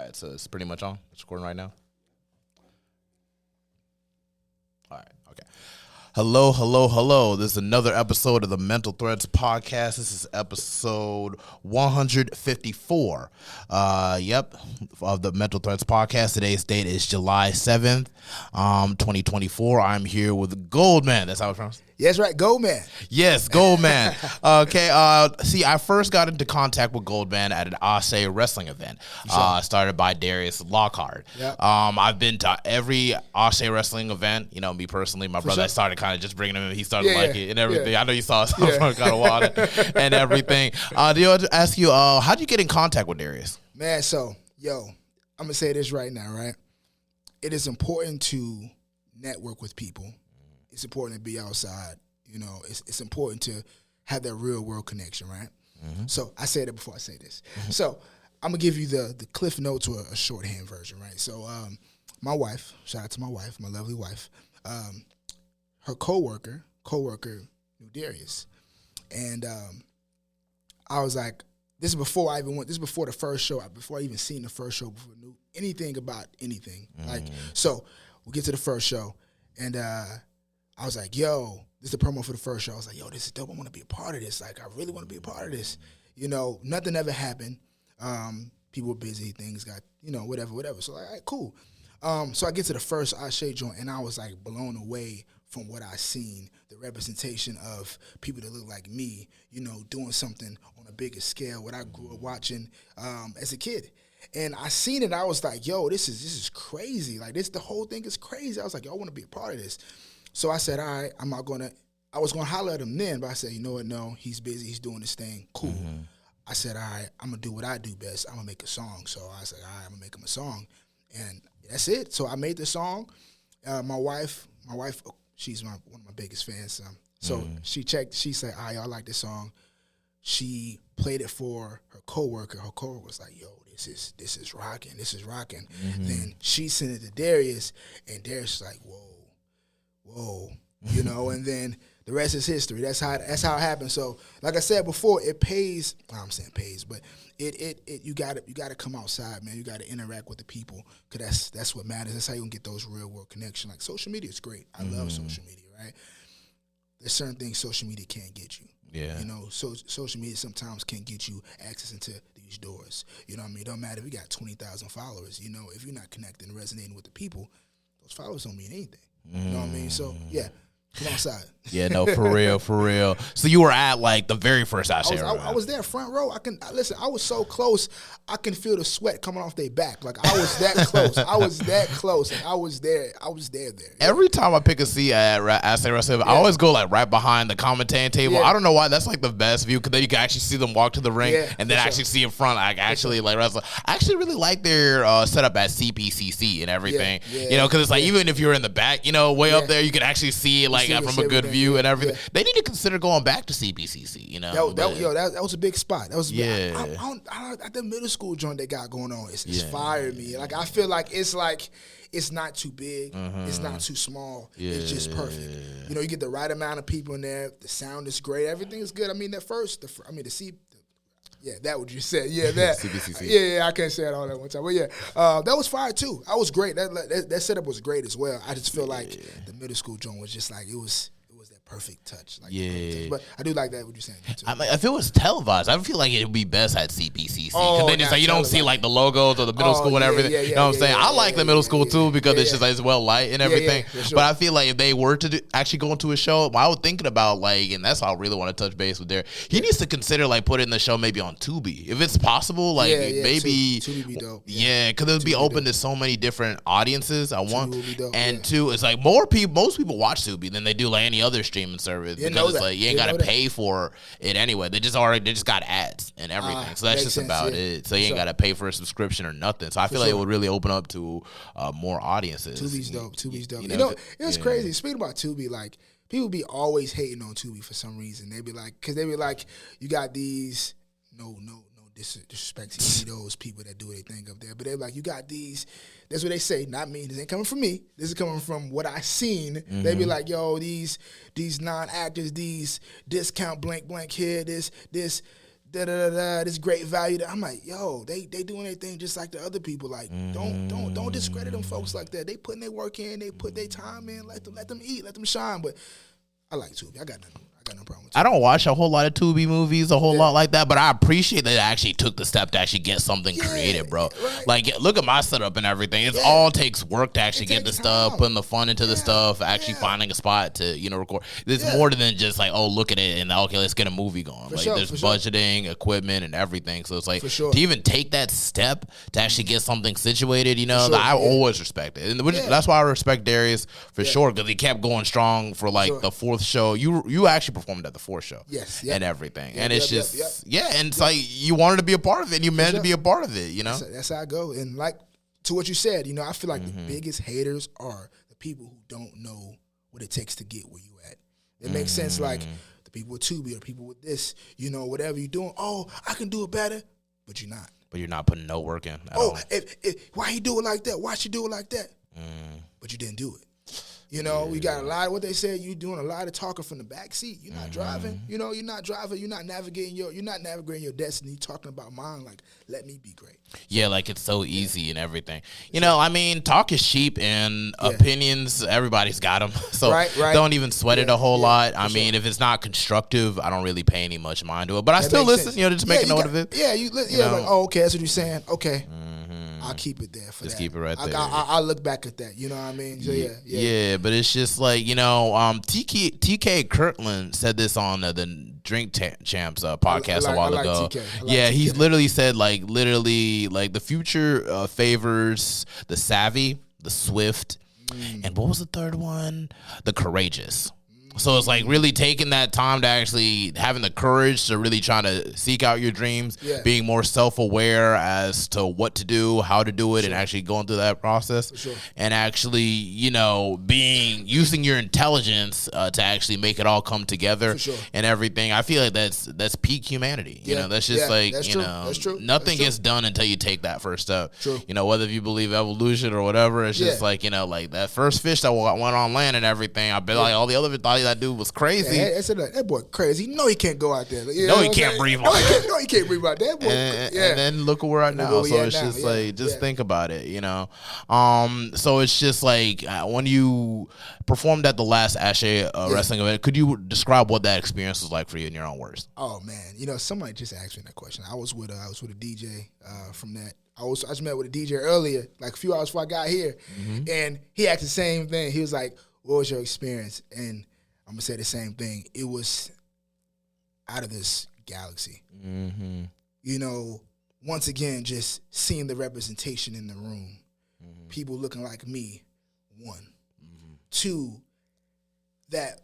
right, so it's pretty much on. It's recording right now. All right, okay. Hello, hello, hello. This is another episode of the Mental Threads Podcast. This is episode 154. Of the Mental Threads Podcast. Today's date is July 7th, 2024. I'm here with GO79MAN. That's how it's pronounced? Yes, right. GO79MAN. Yes, GO79MAN. Okay. See, I first got into contact with GO79MAN at an Ase Wrestling event, started by Darius Lockhart. Yep. I've been to every Ase Wrestling event. You know, me personally, my brother, I started kind of just bringing him in. He started liking it and everything. Yeah. I know you saw some from kind of wild and everything. Do you want to ask you, how'd you get in contact with Darius? Man, so, I'm going to say this right now, right? It is important to network with people. It's important to be outside. You know, it's important to have that real world connection, right? Mm-hmm. So I say that before I say this. Mm-hmm. So I'm going to give you the Cliff Notes or a shorthand version, right? So my wife, shout out to my wife, my lovely wife, her coworker knew Darius. And I was like, this is before I even went, this is before the first show, before I even seen the first show, before I knew anything about anything. Mm-hmm. Like, so we get to the first show, and I was like, yo, this is the promo for the first show. I was like, yo, this is dope. I want to be a part of this. Like, I really want to be a part of this. You know, nothing ever happened. People were busy. Things got, whatever. So, like, all right, cool. So I get to the first Ase joint, and I was, like, blown away from what I seen, the representation of people that look like me, doing something on a bigger scale, what I grew up watching as a kid. And I seen it, and I was like, yo, this is crazy. Like, the whole thing is crazy. I was like, yo, I want to be a part of this. So I said, all right, I was going to holler at him then, but I said, you know what, no, he's busy, he's doing this thing, cool. Mm-hmm. I said, all right, I'm going to do what I do best. I'm going to make a song. So I said, all right, I'm going to make him a song. And that's it. So I made the song. My wife, she's one of my biggest fans. So she said, all right, I like this song. She played it for her coworker. Her coworker was like, yo, this is rocking. Mm-hmm. Then she sent it to Darius, and Darius was like, whoa, and then the rest is history. That's how it happened. So, like I said before, it pays. I'm saying pays, but it you gotta come outside, man. You gotta interact with the people, because that's what matters. That's how you gonna get those real world connections. Like, social media is great. I love social media, right? There's certain things social media can't get you. Yeah. So social media sometimes can't get you access into these doors. You know what I mean? It don't matter if you got 20,000 followers. If you're not connecting and resonating with the people, those followers don't mean anything. You know what I mean? So, yeah. Come outside. Yeah, no, for real. So you were at, like, the very first Ase. I was there, front row. I was so close, I can feel the sweat coming off their back. Like, I was that close. I was there. Every time I pick a seat at Ase Wrestling, I always go, like, right behind the commentating table. I don't know why. That's, like, the best view, because then you can actually see them walk to the ring and then actually see in front. I actually, like, wrestle. I actually really like their setup at CPCC and everything. Because it's like, even if you're in the back, way up there, you can actually see it, like, from a good view and everything. Yeah. They need to consider going back to CPCC, That was a big spot. That was at the middle school joint they got going on. It's fired me. Like, I feel like it's not too big. Mm-hmm. It's not too small. Yeah. It's just perfect. You get the right amount of people in there. The sound is great. Everything is good. I mean, that what you said. Yeah, that. CPCC. Yeah, I can't say it all at one time. But that was fire too. I was great. That setup was great as well. I just feel like the middle school joint was just like, it was that perfect touch. Like, touch. But I do like that, what you're saying too. I mean, if it was televised, I feel like it would be best at CPCC. Because then it's like, you don't see, like, the logos or the middle school and everything. You know what I'm saying? I like the middle school too, because it's just, like, it's well light and everything. Sure. But I feel like if they were to actually go into a show, I was thinking about, like, and that's how I really want to touch base with there. He needs to consider, like, putting the show maybe on Tubi. If it's possible, like, maybe. Tubi be dope. Yeah, because it would be open to so many different audiences. And two, it's like most people watch Tubi than they do, like, any other streaming service. Because it's like, you ain't got to pay for it anyway. They just got ads and everything. So that's just about it. So you ain't got to pay for a subscription or nothing. So I feel like it would really open up to more audiences. Tubi's dope. It's crazy. Speaking about Tubi, like, people be always hating on Tubi for some reason. They be like, you got these, no disrespect to those people that do anything up there. But they're like, you got these, that's what they say, not me. This ain't coming from me. This is coming from what I seen. Mm-hmm. They be like, yo, these non-actors, these discount blank here, this this great value. I'm like, yo, they doing their thing just like the other people. Like, don't discredit them folks like that. They putting their work in, they put their time in. Let them eat, let them shine. But I like Tubi. I got no problem with Tubi. I don't watch a whole lot of Tubi movies, a whole lot like that, but I appreciate that they actually took the step to actually get something created, bro. Right. Like, look at my setup and everything. It all takes work to actually get the stuff, putting the fun into the stuff, actually finding a spot to, record. There's more than just like, oh, look at it and okay, let's get a movie going. There's budgeting, equipment, and everything. So it's like to even take that step to actually get something situated, I always respect it. And that's why I respect Darius for sure, because he kept going strong for like the fourth show. You actually performed at the fourth show. Yes. And everything. And it's just, and it's like you wanted to be a part of it and you meant to be a part of it, That's how I go. And like, to what you said, I feel like the biggest haters are the people who don't know what it takes to get where you at. It makes sense, like the people with Tubi or people with this, whatever you're doing, oh, I can do it better, but you're not. But you're not putting no work in at all. Why he do it like that? Why she do it like that? But you didn't do it. We got a lot of what they said. You doing a lot of talking from the back seat. You're not driving. You're not driving. You're not navigating your destiny. You're talking about mine. Like, let me be great. Yeah, like it's so easy and everything. Talk is cheap and opinions. Everybody's got them. So don't even sweat it a whole lot. I mean, if it's not constructive, I don't really pay any much mind to it. But I still listen. Sense. Just make a note of it. Yeah, like, oh, okay, that's what you're saying. Okay. I'll keep it there for just that. keep it right there. I'll look back at that. You know what I mean? So, yeah, but it's just like, TK Kirtland said this on the Drink Champs podcast a while ago. He's literally said, like the future favors the savvy, the swift, and what was the third one? The courageous. So it's like really taking that time to actually having the courage to really trying to seek out your dreams, being more self-aware as to what to do, how to do it, and actually going through that process, and actually, using your intelligence to actually make it all come together and everything. I feel like that's peak humanity. That's just that's true. Nothing gets done until you take that first step. True. Whether you believe evolution or whatever, it's just like like that first fish that went on land and everything. I bet like all the other thought that dude was crazy. That boy crazy. No, he can't go out there. He can't breathe. No, he can't breathe out there. Boy, and then look where we're at now. So it's just like, think about it, So it's just like when you performed at the last Ase Wrestling event, could you describe what that experience was like for you in your own words? Oh man, somebody just asked me that question. I was with a DJ from that. I just met with a DJ earlier, like a few hours before I got here, and he asked the same thing. He was like, "What was your experience?" And I'm gonna say the same thing. It was out of this galaxy. Once again, just seeing the representation in the room, people looking like me. One, two, that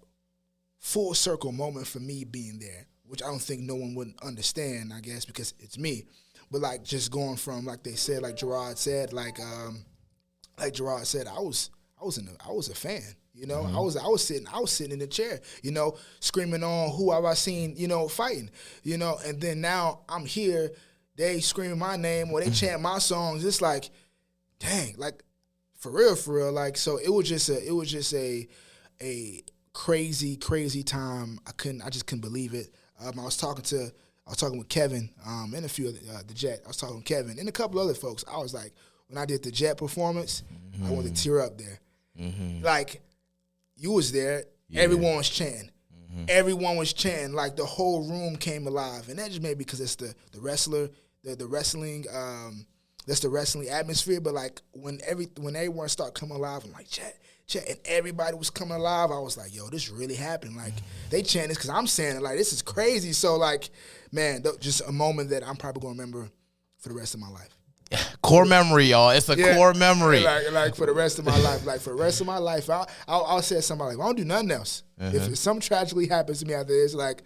full circle moment for me being there, which I don't think no one would understand. I guess because it's me, but like just going from like they said, like Gerard said, like Gerard said, I was a fan. I was sitting in the chair, screaming on who have I seen, fighting, and then now I'm here, they screaming my name or they chant my songs. It's like, dang, like for real, like, so it was just a crazy time. I just couldn't believe it. I was talking with Kevin, and a few of the Jet. I was talking with Kevin and a couple other folks. I was like, when I did the Jet performance, I wanted to tear up there. Like, you was there, everyone was chanting. Everyone was chanting, like the whole room came alive. And that just maybe because it's the wrestling, that's the wrestling atmosphere. But like when everyone started coming alive, I'm like, Chet, and everybody was coming alive, I was like, yo, this really happened. Like, they chant this because I'm saying it, like, this is crazy. So like, man, just a moment that I'm probably gonna remember for the rest of my life. Core memory, y'all. It's a core memory. Like for the rest of my life. Like for the rest of my life, I'll say to somebody, like, I don't do nothing else. If something tragically happens to me after this, like,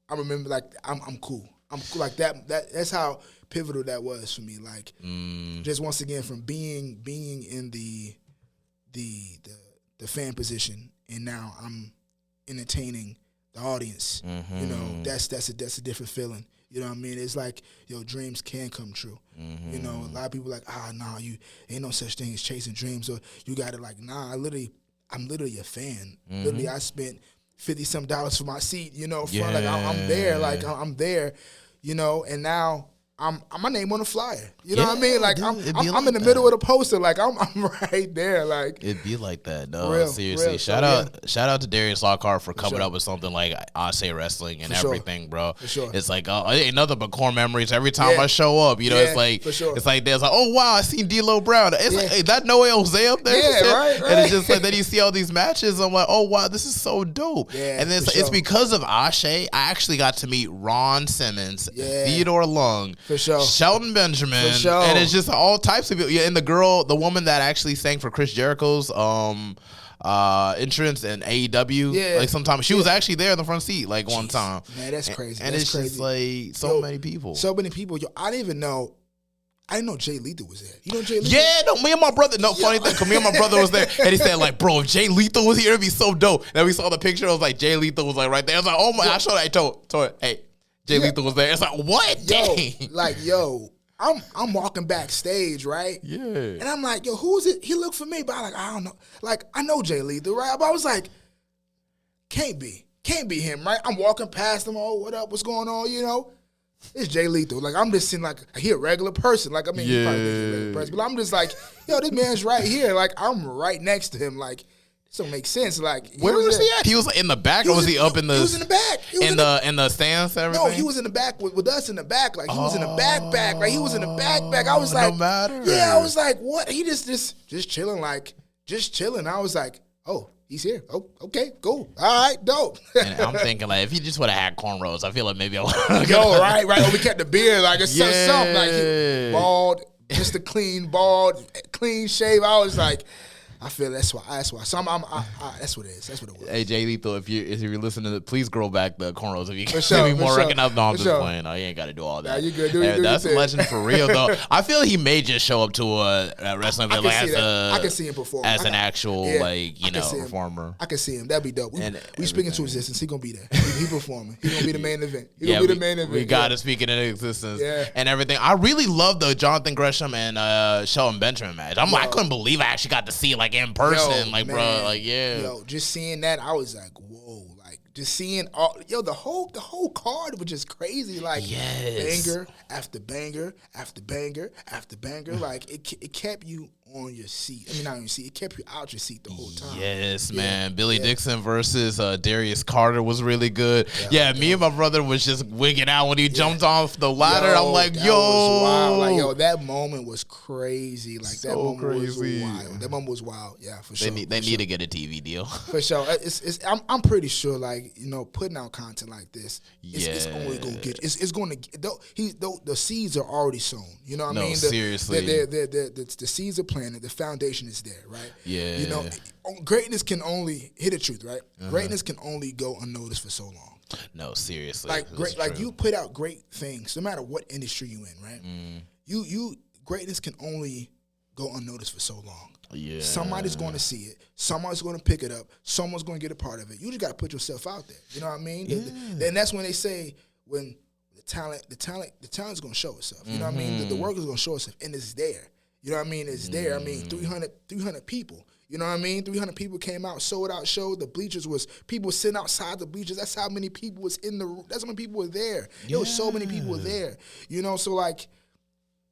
I remember, like, I'm cool. I'm cool. Like that's how pivotal that was for me. Like, just once again from being in the fan position, and now I'm entertaining the audience. That's a different feeling. You know what I mean? It's like, yo, dreams can come true. A lot of people are like, nah, you ain't no such thing as chasing dreams, or you got to like, nah, I'm literally a fan. Literally, I spent $50-some for my seat, front, like I'm there, like I'm there, you know, and now I'm my name on the flyer. You know what I mean? Like I'm in the middle of the poster. Like I'm right there. Like it'd be like that. No, seriously. Shout out to Darius Lockhart for coming up with something like Ase Wrestling and everything, bro. For sure. It's like it ain't nothing but core memories. Every time I show up, you know, it's like it's like there's like, oh wow, I seen D'Lo Brown. It's like, hey, that Noe Jose up there. Yeah, right. And it's just like then you see all these matches. I'm like, oh wow, this is so dope. Yeah, and then it's because of Ase, I actually got to meet Ron Simmons, Theodore Lung, for sure, Shelton Benjamin, and it's just all types of people. Yeah, and the woman that actually sang for Chris Jericho's entrance in AEW. Yeah, like sometimes she was actually there in the front seat, like one time. Man, that's crazy. And that's it's crazy. just like so many people. So many people. Yo, I didn't know Jay Lethal was there. You know Jay Lethal? Yeah, no, me and my brother. No, funny thing, cause me and my brother was there, and he said like, bro, if Jay Lethal was here, it'd be so dope. And then we saw the picture. I was like, Jay Lethal was like right there. I was like, oh my! I showed. I told her, hey, Jay Lethal was there. It's like, what? Dang. I'm walking backstage, right? Yeah. And I'm like, yo, who is it? He looked for me, but I don't know. Like, I know Jay Lethal, right? But I was like, can't be him, right? I'm walking past him. Oh, what up? What's going on? You know, it's Jay Lethal. Like, I'm just seeing like he a regular person. Like, I mean, he probably is a regular person, but I'm just like, yo, this man's right here. Like, I'm right next to him. Like, this don't make sense. Like, where was he at? He was in the back, or was he up in the? He was in the back. In the stands. Everything? No, he was in the back with us in the back. Like he was in the back. Like he was in the back. I was like, no matter. Yeah, I was like, what? He just chilling, like just chilling. I was like, oh, he's here. Oh, okay, cool. All right, dope. And I'm thinking like, if he just would have had cornrows, I feel like maybe I would. Yo, right. Or we kept the beard like it's something like he bald, just a clean shave. I was like, I feel that's why. So that's what it is. That's what it was. Hey, Jay Lethal, if you're listening to it, please grow back the cornrows if you can. For sure, be more sure, recognized. No, I'm just sure. playing. No, you ain't got to do all that. Yeah, you good. That's a legend for real, though. I feel he may just show up to a wrestling event like I can see him perform as an actual performer. I can see him. That'd be dope. We speak into existence. He gonna be there. He performing. He gonna be the main event. We gotta speak it into existence. And everything. I really love the Jonathan Gresham and Shelton Benjamin match. I couldn't believe I actually got to see it like in person. Like, man, bro, like, yeah. Yo, just seeing that, I was like, whoa. Like, just seeing all, the whole card was just crazy. Like, banger after banger after banger after banger. Like, it kept you on your seat. I mean, not on your seat. It kept you out your seat the whole time. Yes, man. Billy Dixon versus Darius Carter was really good. Me and my brother was just wigging out when he jumped off the ladder. I'm like, yo. Was wild. Like, yo, that moment was crazy. Like, that moment was wild. That moment was wild. Yeah, for sure. They need to get a TV deal. For sure. I'm pretty sure, like, you know, putting out content like this, it's only going to get you. It's going to, the seeds are already sown. You know what I mean? Seriously. The seeds are planted. The foundation is there, right? Yeah. You know, greatness can only hit the truth, right? Greatness can only go unnoticed for so long. No, seriously. Like you put out great things, no matter what industry you in, right? You greatness can only go unnoticed for so long. Yeah. Somebody's going to see it. Someone's going to pick it up. Someone's going to get a part of it. You just got to put yourself out there. You know what I mean? Yeah. And that's when they say when the talent's going to show itself. You know what I mean? The work is going to show itself, and it's there. You know what I mean? It's there. I mean, 300 people. You know what I mean? 300 people came out, sold out show. The bleachers was, people sitting outside the bleachers. That's how many people was in the room. That's how many people were there. There was so many people there. You know, so like,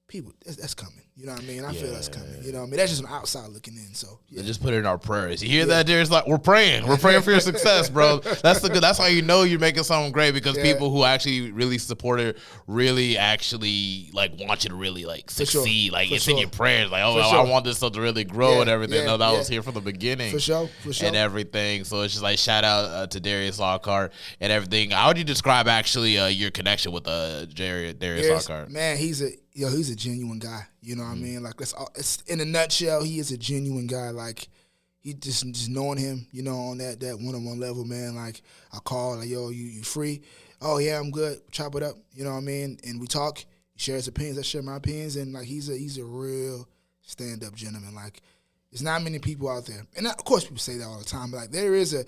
people, that's coming. You know what I mean? I feel that's coming. You know what I mean? That's just an outside looking in. So just put it in our prayers. You hear that, Darius? Like, we're praying. We're praying for your success, bro. That's how you know you're making something great, because people who actually really support it really actually like want you to really like succeed. Like, it's in your prayers. Like, I want this stuff to really grow and everything. No, that was here from the beginning. For sure. And everything. So it's just like, shout out to Darius Lockhart and everything. How would you describe actually your connection with Darius Lockhart? Man, he's a genuine guy. You know what I mean? Like, it's in a nutshell, he is a genuine guy. Like, he just knowing him, you know, on that one-on-one level, man. Like, I call, like, yo, you free? Oh, yeah, I'm good. Chop it up. You know what I mean? And we talk. He shares opinions. I share my opinions. And, like, he's a real stand-up gentleman. Like, there's not many people out there. And, of course, people say that all the time. But, like, there is a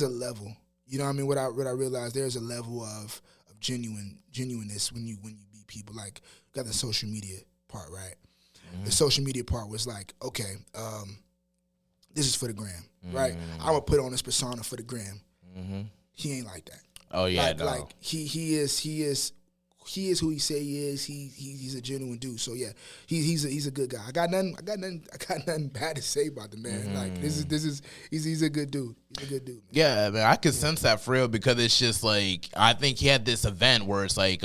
level. You know what I mean? What I realized, there's a level of genuineness when you meet people. Like, got the social media part, right? The social media part was like, okay, this is for the gram, right? I'm gonna put on this persona for the gram. He ain't like that. Oh yeah, like he is he is who he say he is. He's a genuine dude. So yeah, he's a good guy. I got nothing bad to say about the man. Like he's a good dude. He's a good dude, man. Yeah, man, I could sense that for real because it's just like I think he had this event where it's like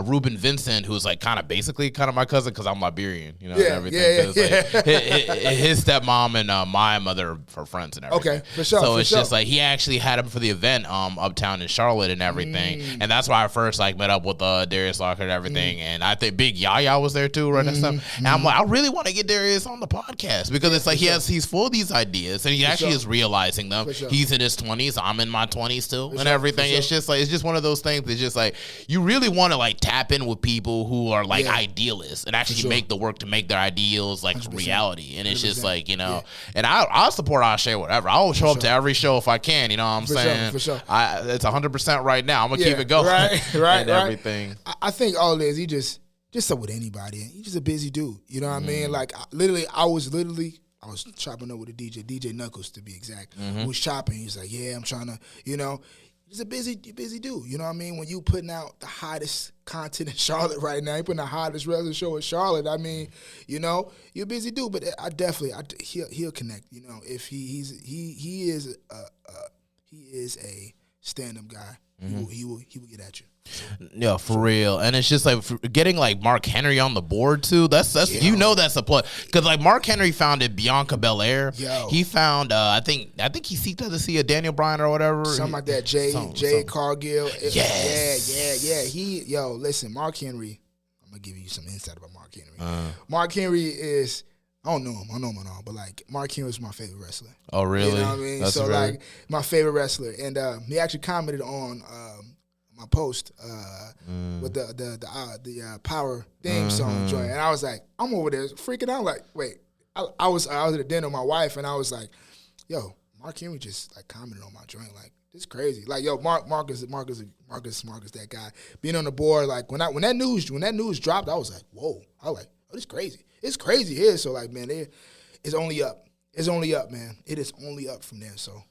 Ruben Vincent, who's like kind of my cousin because I'm Liberian, and everything. Like, his stepmom and my mother are friends and everything. Okay, for sure. So it's just like he actually had him for the event uptown in Charlotte and everything, and that's why I first like met up with Darius Lockhart and everything, and I think Big Yaya was there too, right? And stuff. And I'm like, I really want to get Darius on the podcast because it's like he's full of these ideas and he actually is realizing them. Sure. He's in his 20s, I'm in my 20s too, and everything. It's just like it's just one of those things. It's just like you really want to like tap in with people who are like idealists and actually make the work to make their ideals like 100%. Reality. And it's just like and I'll support Ase whatever. I'll show up to every show if I can. You know what I'm saying? For sure. It's 100% right now. I'm gonna keep it going. Right. And everything. I think all it is he just up with anybody. He's just a busy dude. You know what I mean? Like I was chopping up with a DJ Knuckles to be exact. Who was chopping. He's like, yeah, I'm trying to, he's a busy dude. You know what I mean? When you putting out the hottest content in Charlotte right now, you putting the hottest wrestling show in Charlotte. I mean, you're a busy dude, but he'll connect. If he is a stand-up guy, he will get at you. Yeah, for real. And it's just like getting like Mark Henry on the board too. That's that's a plus because like Mark Henry founded Bianca Belair. He found I think he seeked out to see a Daniel Bryan or whatever, something like that. Jay Cargill. Yeah. Listen, Mark Henry. I'm gonna give you some insight about Mark Henry. Mark Henry is. I don't know him at all, but like Mark Henry is my favorite wrestler. Oh, really? You know what I mean? That's like my favorite wrestler, and he actually commented on my post with the power theme song joint, and I was like, I'm over there freaking out. Like, wait, I was at a dinner with my wife, and I was like, yo, Mark Henry just like commented on my joint, like this is crazy. Like, yo, Marcus is that guy. Being on the board, like when that news dropped, I was like, whoa. I was like, oh, this is crazy. It's crazy here. So like, man, it's only up. It's only up, man. It is only up from there. So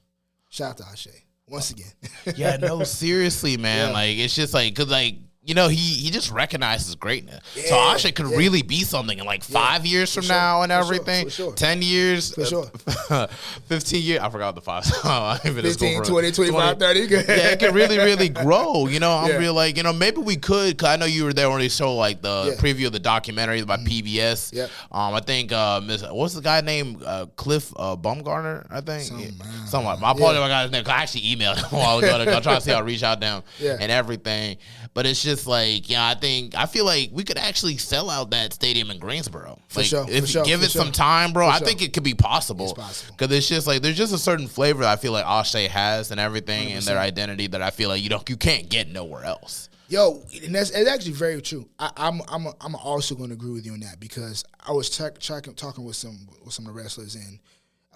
shout out to Ase once again. Yeah, no, seriously, man. Like it's just like because like he just recognizes greatness. Yeah, so Ase could really be something in like 5 years from now and everything. 10 years. For sure. 15 years. I forgot the 5. 15, 20, 25, 30. Yeah, it could really, really grow. I'm real like, maybe we could, because I know you were there when they showed like the preview of the documentary by PBS. Yeah. I think, what's the guy named Cliff Baumgartner, I think? Something like that. I apologize if I got his name, because I actually emailed him a while ago to try to see how to reach out to him and everything. But it's just like, I feel like we could actually sell out that stadium in Greensboro. Like, if you give it some time, bro, I think it could be possible. It's possible. Because it's just like, there's just a certain flavor I feel like Ase has and everything 100%. And their identity that I feel like you can't get nowhere else. Yo, and it's actually very true. I'm also going to agree with you on that, because I was talking with some of the wrestlers and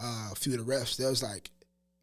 a few of the refs. There was like,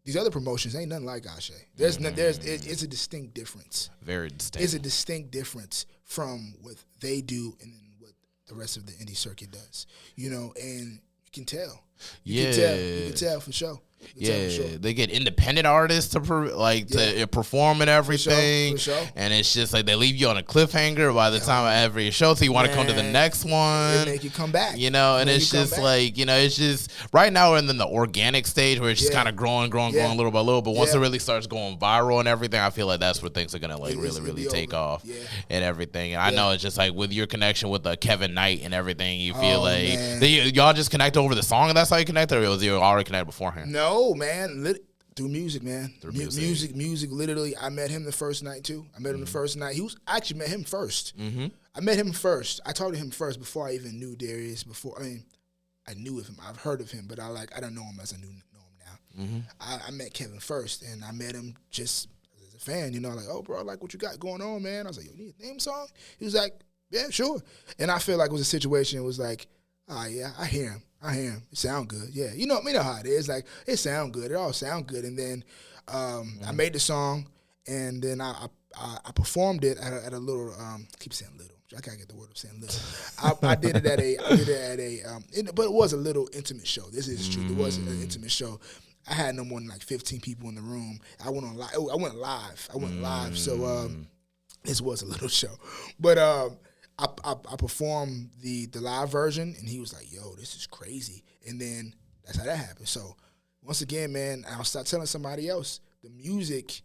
these other promotions ain't nothing like Ase. It's a distinct difference. Very distinct. It's a distinct difference from what they do and then what the rest of the indie circuit does. And you can tell. You can tell for sure. They get independent artists to perform and everything, for sure. And it's just like they leave you on a cliffhanger by the time of every show, so you want to come to the next one. They make you come back, and it's just like it's just right now we're in the organic stage where it's just kind of growing little by little. But once it really starts going viral and everything, I feel like that's where things are gonna really take off and everything. And I know it's just like with your connection with Kevin Knight and everything, you feel y'all just connect over the song, and that's how you connect, or was you already connected beforehand? No, man. Through music, man. Music. Literally, I met him the first night too. I met him the first night. I actually met him first. Mm-hmm. I met him first. I talked to him first before I even knew Darius. I knew of him. I've heard of him, but I don't know him as I know him now. Mm-hmm. I met Kevin first, and I met him just as a fan. Like, oh, bro, I like what you got going on, man. I was like, yo, you need a theme song? He was like, yeah, sure. And I feel like it was a situation. It was like, oh yeah, I hear him. It sound good. Yeah. You know how it is. Like, it sound good. It all sound good. And then I made the song, and then I performed it at a little, keep saying little. I gotta get the word of saying little. I did it at a, but it was a little intimate show. This is true. It was an intimate show. I had no more than like 15 people in the room. I went live. So This was a little show, but I performed the live version, and he was like, "Yo, this is crazy." And then that's how that happened. So once again, man, I'll start telling somebody else the music.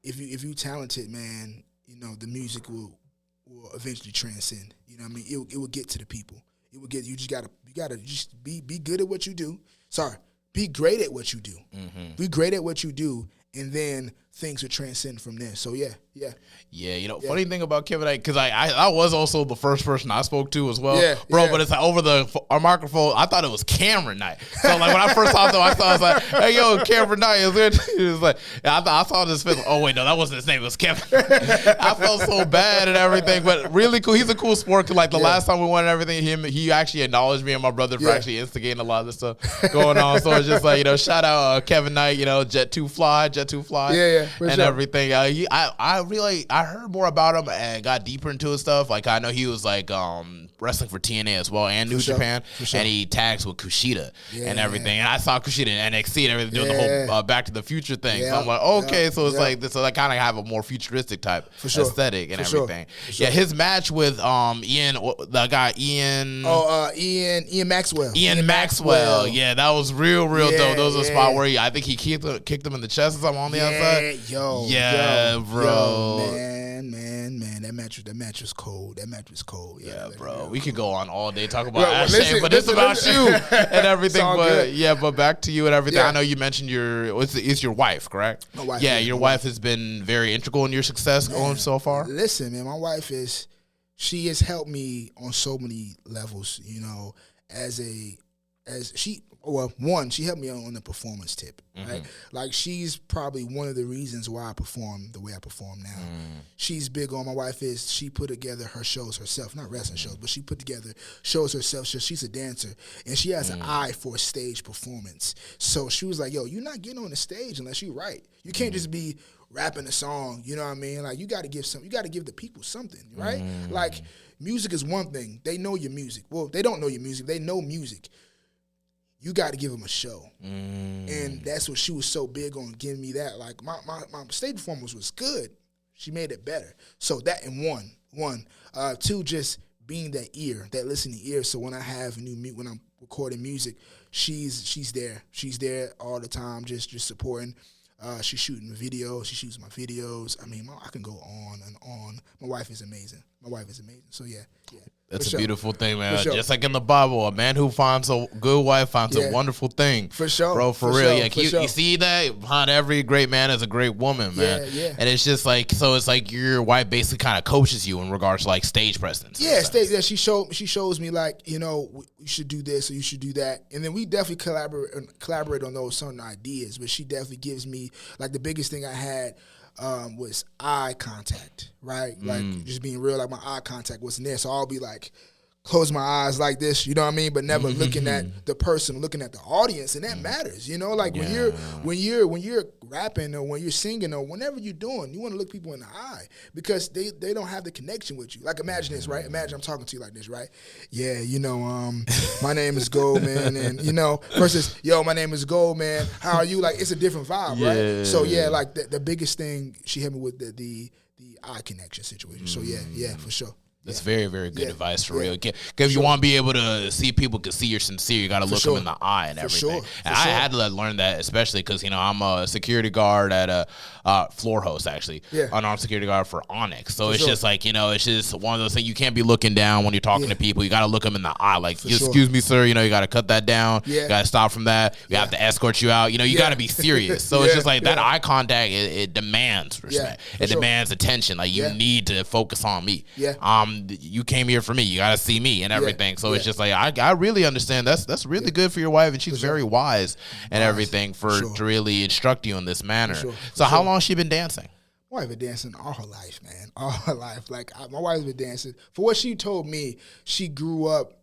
If you talented, man, you know the music will eventually transcend. You know what I mean? It will get to the people. It will get. You gotta just be good at what you do. Sorry, be great at what you do. Mm-hmm. Be great at what you do, and then things will transcend from there. So yeah. You know, funny thing about Kevin, because I was also the first person I spoke to as well, bro. Yeah. But it's like over our microphone. I thought it was Cameron Knight. So like when I first saw him, I was like, "Hey, yo, Cameron Knight is it?" He was like, I saw this film. Oh wait, no, that wasn't his name. It was Kevin. I felt so bad and everything, but really cool. He's a cool sport. Cause like the last time we won and everything, he actually acknowledged me and my brother for actually instigating a lot of this stuff going on. So it's just like, you know, shout out Kevin Knight. You know, Jet 2 Fly, and everything. I heard more about him and got deeper into his stuff. Like I know he was like wrestling for TNA as well and New Japan, and he tags with Kushida and everything. And I saw Kushida in NXT and everything doing the whole Back to the Future thing. So I'm like, okay, so it's like this. So I kind of have a more futuristic type aesthetic and everything. Yeah, his match with Ian, the guy Ian. Ian Maxwell. Ian Maxwell. Yeah, that was real dope. There was a spot where I think he kicked him in the chest or something on the outside. Bro. Man, that match was cold. That match was cold. Yeah, bro. We could go on all day talking about Ashe, but it's about you and everything. But back to you and everything. I know you mentioned it's your wife, correct? My wife. Yeah, your wife has been very integral in your success going so far. Listen, man, my wife she has helped me on so many levels. You know, she helped me on the performance tip, right? Like she's probably one of the reasons why I perform the way I perform now. She's big on, my wife she put together her shows herself, not wrestling shows, but she put together shows herself. So she's a dancer, and she has an eye for stage performance. So she was like, yo, you're not getting on the stage unless you write. You can't just be rapping a song, you know what I mean? Like you got to give the people something, right? Like music is one thing. They know your music. Well, they don't know your music. They know music. You got to give them a show. And that's what she was so big on, giving me that. Like, my stage performance was good. She made it better. So that in one. Two, just being that ear, that listening ear. So when I have when I'm recording music, she's there. She's there all the time, just supporting. She's shooting videos. She shoots my videos. I mean, I can go on and on. My wife is amazing. So yeah. That's a beautiful thing, man. Just like in the Bible, a man who finds a good wife finds a wonderful thing. For sure. Bro, for real. You see that? Behind every great man is a great woman, man. Yeah. And it's just like, so it's like your wife basically kind of coaches you in regards to like stage presence. Yeah, she shows me like, you know, you should do this or you should do that. And then we definitely collaborate on those certain ideas, but she definitely gives me, like the biggest thing I had was eye contact, right? Like just being real, like my eye contact wasn't there. So I'll be like, close my eyes like this, you know what I mean? But never looking at the person, looking at the audience, and that matters, you know? Like when you're rapping or when you're singing or whenever you're doing, you want to look people in the eye because they don't have the connection with you. Like imagine this, right? Imagine I'm talking to you like this, right? Yeah, you know, my name is Goldman, and you know, versus yo, my name is Goldman. How are you? Like it's a different vibe, right? So yeah, like the biggest thing she hit me with the eye connection situation. So yeah, for sure. That's very, very good advice for real. Because you want to be able to see people can see you're sincere. You got to look them in the eye and everything. And I had to learn that, especially because, you know, I'm a security guard at a floor host, actually. Unarmed security guard for Onyx. So it's just like, you know, it's just one of those things. You can't be looking down when you're talking to people. You got to look them in the eye. Like, excuse me, sir. You know, you got to cut that down. You got to stop from that. We have to escort you out. You know, you got to be serious. So it's just like that eye contact, it demands respect. It demands attention. Like, you need to focus on me. You came here for me. You got to see me and everything. So it's just like, I really understand. That's really good for your wife, and she's very wise and everything to really instruct you in this manner. So how long has she been dancing? My wife been dancing all her life, man. All her life. Like, my wife's been dancing. For what she told me, she grew up,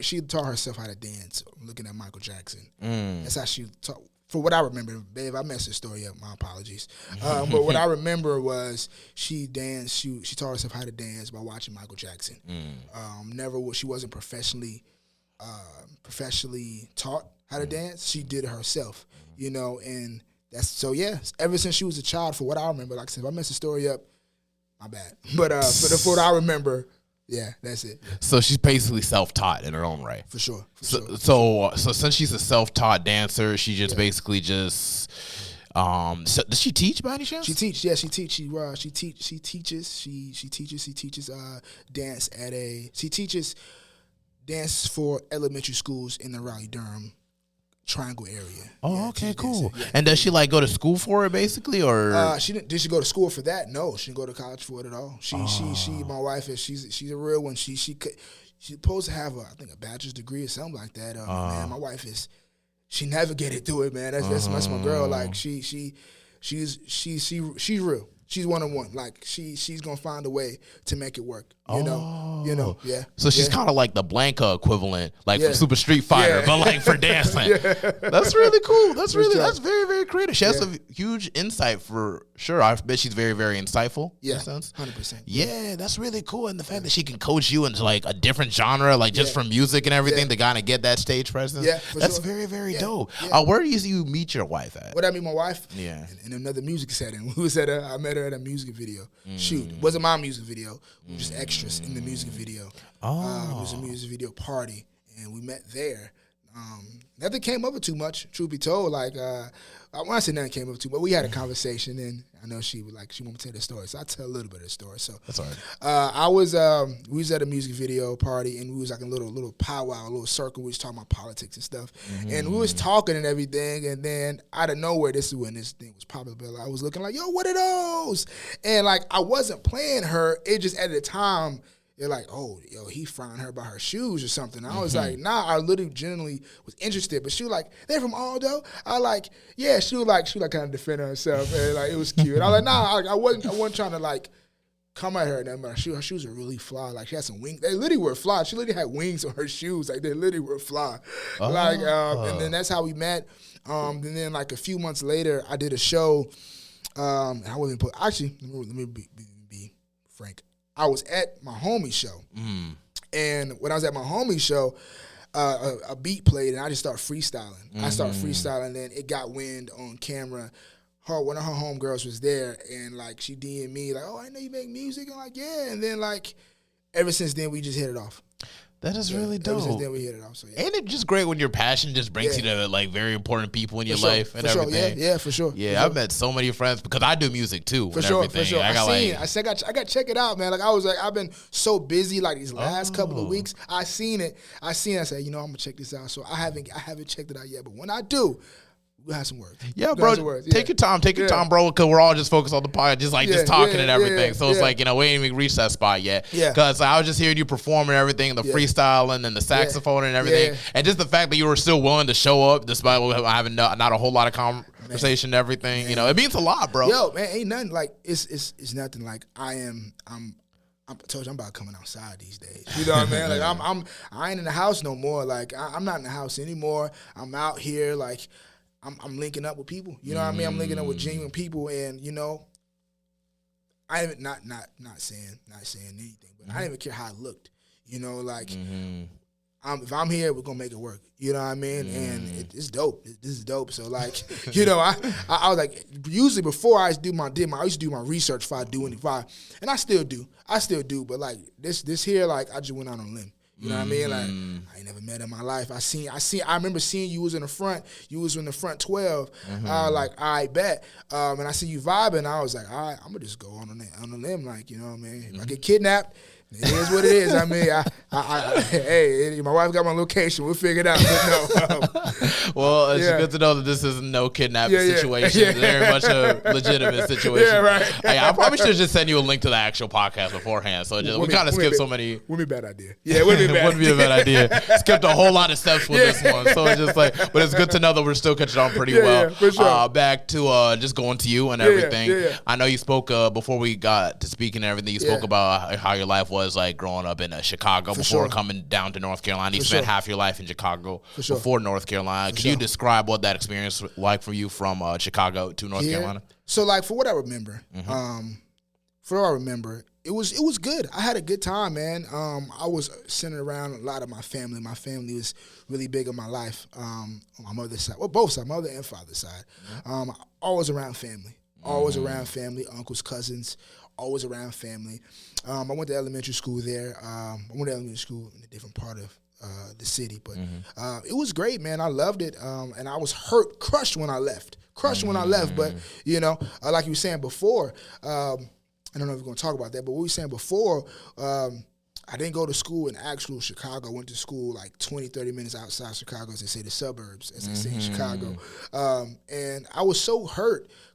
she taught herself how to dance, looking at Michael Jackson. That's how she taught. For what I remember, babe, I messed the story up. My apologies. But what I remember was she danced. She taught herself how to dance by watching Michael Jackson. She wasn't professionally taught how to dance. She did it herself, you know. And Ever since she was a child, for what I remember, like I said, if I mess the story up, my bad. But for what I remember, yeah, that's it. So she's basically self-taught in her own right. For sure. So since she's a self-taught dancer, she just basically just. So does she teach by any chance? She teaches. Yeah, she teaches. She teaches dance at a. She teaches dance for elementary schools in the Raleigh, Durham Triangle area. Oh, okay, cool. Yeah. And does she like go to school for it basically, or she didn't? Did she go to school for that? No, she didn't go to college for it at all. She my wife is she's a real one. She's supposed to have a bachelor's degree or something like that. Man, my wife is. She navigated through it, man. That's my girl. Like she's real. She's one-on-one. Like she's gonna find a way to make it work. You know, yeah. So she's kind of like the Blanca equivalent, like from Super Street Fighter, but like for dancing. That's really cool. That's very, very creative. She has a huge insight for sure. I bet she's very, very insightful. Yeah, in a sense. 100%. Yeah, that's really cool. And the fact that she can coach you into like a different genre, like just from music and everything, to kind of get that stage presence. Yeah, that's very, very dope. Where do you meet your wife at? Where I meet my wife? Yeah, in another music setting. I met her at a music video shoot. It wasn't my music video. We were just extras in the music video. It was a music video party, and we met there. Nothing came of it too much, truth be told. Like, when I say nothing came of it too much, we had a conversation, and I know she want me to tell the story, so I'll tell a little bit of the story. So that's all right. We was at a music video party, and we was like a little powwow, a little circle. We was talking about politics and stuff, and we was talking and everything, and then out of nowhere, this is when this thing was popular. I was looking like, yo, what are those? And like, I wasn't playing her. It just at the time. They're like, oh, yo, he frying her by her shoes or something. I was like, nah, I literally genuinely was interested. But she was like, they're from Aldo? I like, yeah, she was kind of defending herself. And like, it was cute. And I was like, nah, I wasn't trying to like come at her. And then, but her shoes are really fly. Like, she had some wings. They literally were fly. She literally had wings on her shoes. Like, they literally were fly. And then that's how we met. And then like a few months later, I did a show. And I wasn't actually, let me be frank. I was at my homie show, and when I was at my homie show, a beat played, and I just started freestyling. I started freestyling, and then it got wind on camera. One of her homegirls was there, and like she DM'd me like, "Oh, I know you make music," and like, yeah, and then like ever since then we just hit it off. That is really dope. Ever since then we hit it off. So yeah. Ain't it just great when your passion just brings you to like very important people in your life and everything? Yeah, for sure. Yeah, I've met so many friends because I do music too. For sure. I got to check it out, man. Like I've been so busy like these last couple of weeks. I seen it. I said, I'm gonna check this out. So I haven't checked it out yet, but when I do, we'll have some words. Yeah, bro. Take your time. Take your time, bro, because we're all just focused on the podcast, just talking and everything. So it's like, we ain't even reached that spot yet. Yeah. Because I was just hearing you perform and everything, the freestyling and the saxophone and everything. And just the fact that you were still willing to show up despite having not a whole lot of conversation and everything, it means a lot, bro. Yo, man, ain't nothing like, it's nothing like I told you I'm about coming outside these days. You know what I mean? Like I ain't in the house no more. Like I'm not in the house anymore. I'm out here like, I'm linking up with people. You know what I mean? I'm linking up with genuine people, and I not saying anything, but I didn't even care how I looked. Like if I'm here, we're gonna make it work. You know what I mean? And it's dope. This is dope. So like, I was like, usually before I used to do my research before I do anything, and I still do, but like this here, like I just went out on a limb. You know what I mean? Like I ain't never met in my life. I remember seeing you was in the front. You was in the front 12. I was like, I bet. And I see you vibing. I was like, all right, I'm gonna just go on a limb. Like, you know what I mean? If I get kidnapped, it is what it is. I mean, hey, my wife got my location. We'll figure it out. But no, well, it's good to know that this is no kidnapping situation. It's very much a legitimate situation. Yeah, right. Hey, I probably should just send you a link to the actual podcast beforehand. So we kind of skipped so many. Wouldn't be a bad idea. Yeah, wouldn't be a bad idea. Skipped a whole lot of steps with this one. So it's just like, but it's good to know that we're still catching on pretty well. Yeah, for sure. Back to just going to you and everything. Yeah. I know you spoke before we got to speaking and everything. You spoke about how your life was like growing up in Chicago before coming down to North Carolina. You spent half your life in Chicago before North Carolina. Can you describe what that experience was like for you from Chicago to North Carolina? So like for what I remember, It was good. I had a good time, man. I was centered around a lot of my family. My family was really big in my life. On my mother's side, well, both sides, mother and father's side. Always around family. Always around family. Uncles, cousins. Always around family. I went to elementary school there. I went to elementary school in a different part of the city, but it was great, man. I loved it, and I was crushed when I left. But like you were saying before. I don't know if we're going to talk about that, but what we were saying before, I didn't go to school in actual Chicago. I went to school like 20, 30 minutes outside Chicago, as they say, the suburbs, as they say in Chicago. And I was so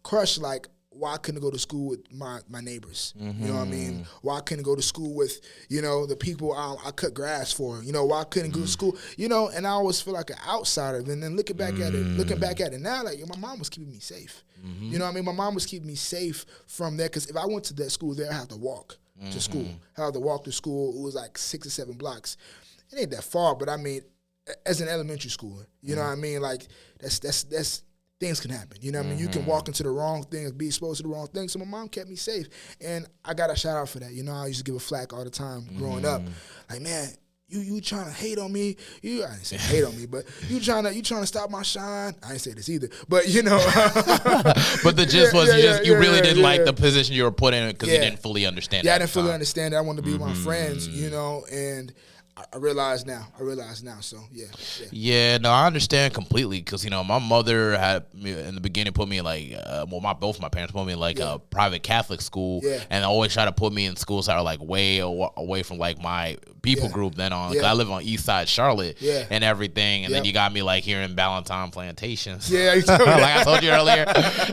crushed, like, why I couldn't go to school with my neighbors. You know what I mean? Why I couldn't go to school with, the people I cut grass for. Why I couldn't go to school. And I always feel like an outsider. And then looking back at it now, like, my mom was keeping me safe. You know what I mean? My mom was keeping me safe from there, because if I went to that school there, I had to walk to school. I had to walk to school. It was like 6 or 7 blocks. It ain't that far, but I mean, as an elementary schooler, you know what I mean? Like, that's things can happen. You know what I mean? You can walk into the wrong thing, be exposed to the wrong thing. So my mom kept me safe. And I got a shout out for that. I used to give a flack all the time growing up. Like, man, you trying to hate on me? I didn't say hate on me, but you trying to stop my shine? I didn't say this either. But But the gist was you really didn't like the position you were put in because you didn't fully understand it. Yeah, I didn't fully understand it. I wanted to be with my friends, and I realize now. So yeah. No, I understand completely, because my mother had in the beginning put me in like both my parents put me in like a private Catholic school, and always try to put me in schools that are like way away from like my people group. Then cause I live on East Side Charlotte and everything, and then you got me like here in Ballantyne Plantations. Yeah, you told me like I told you earlier,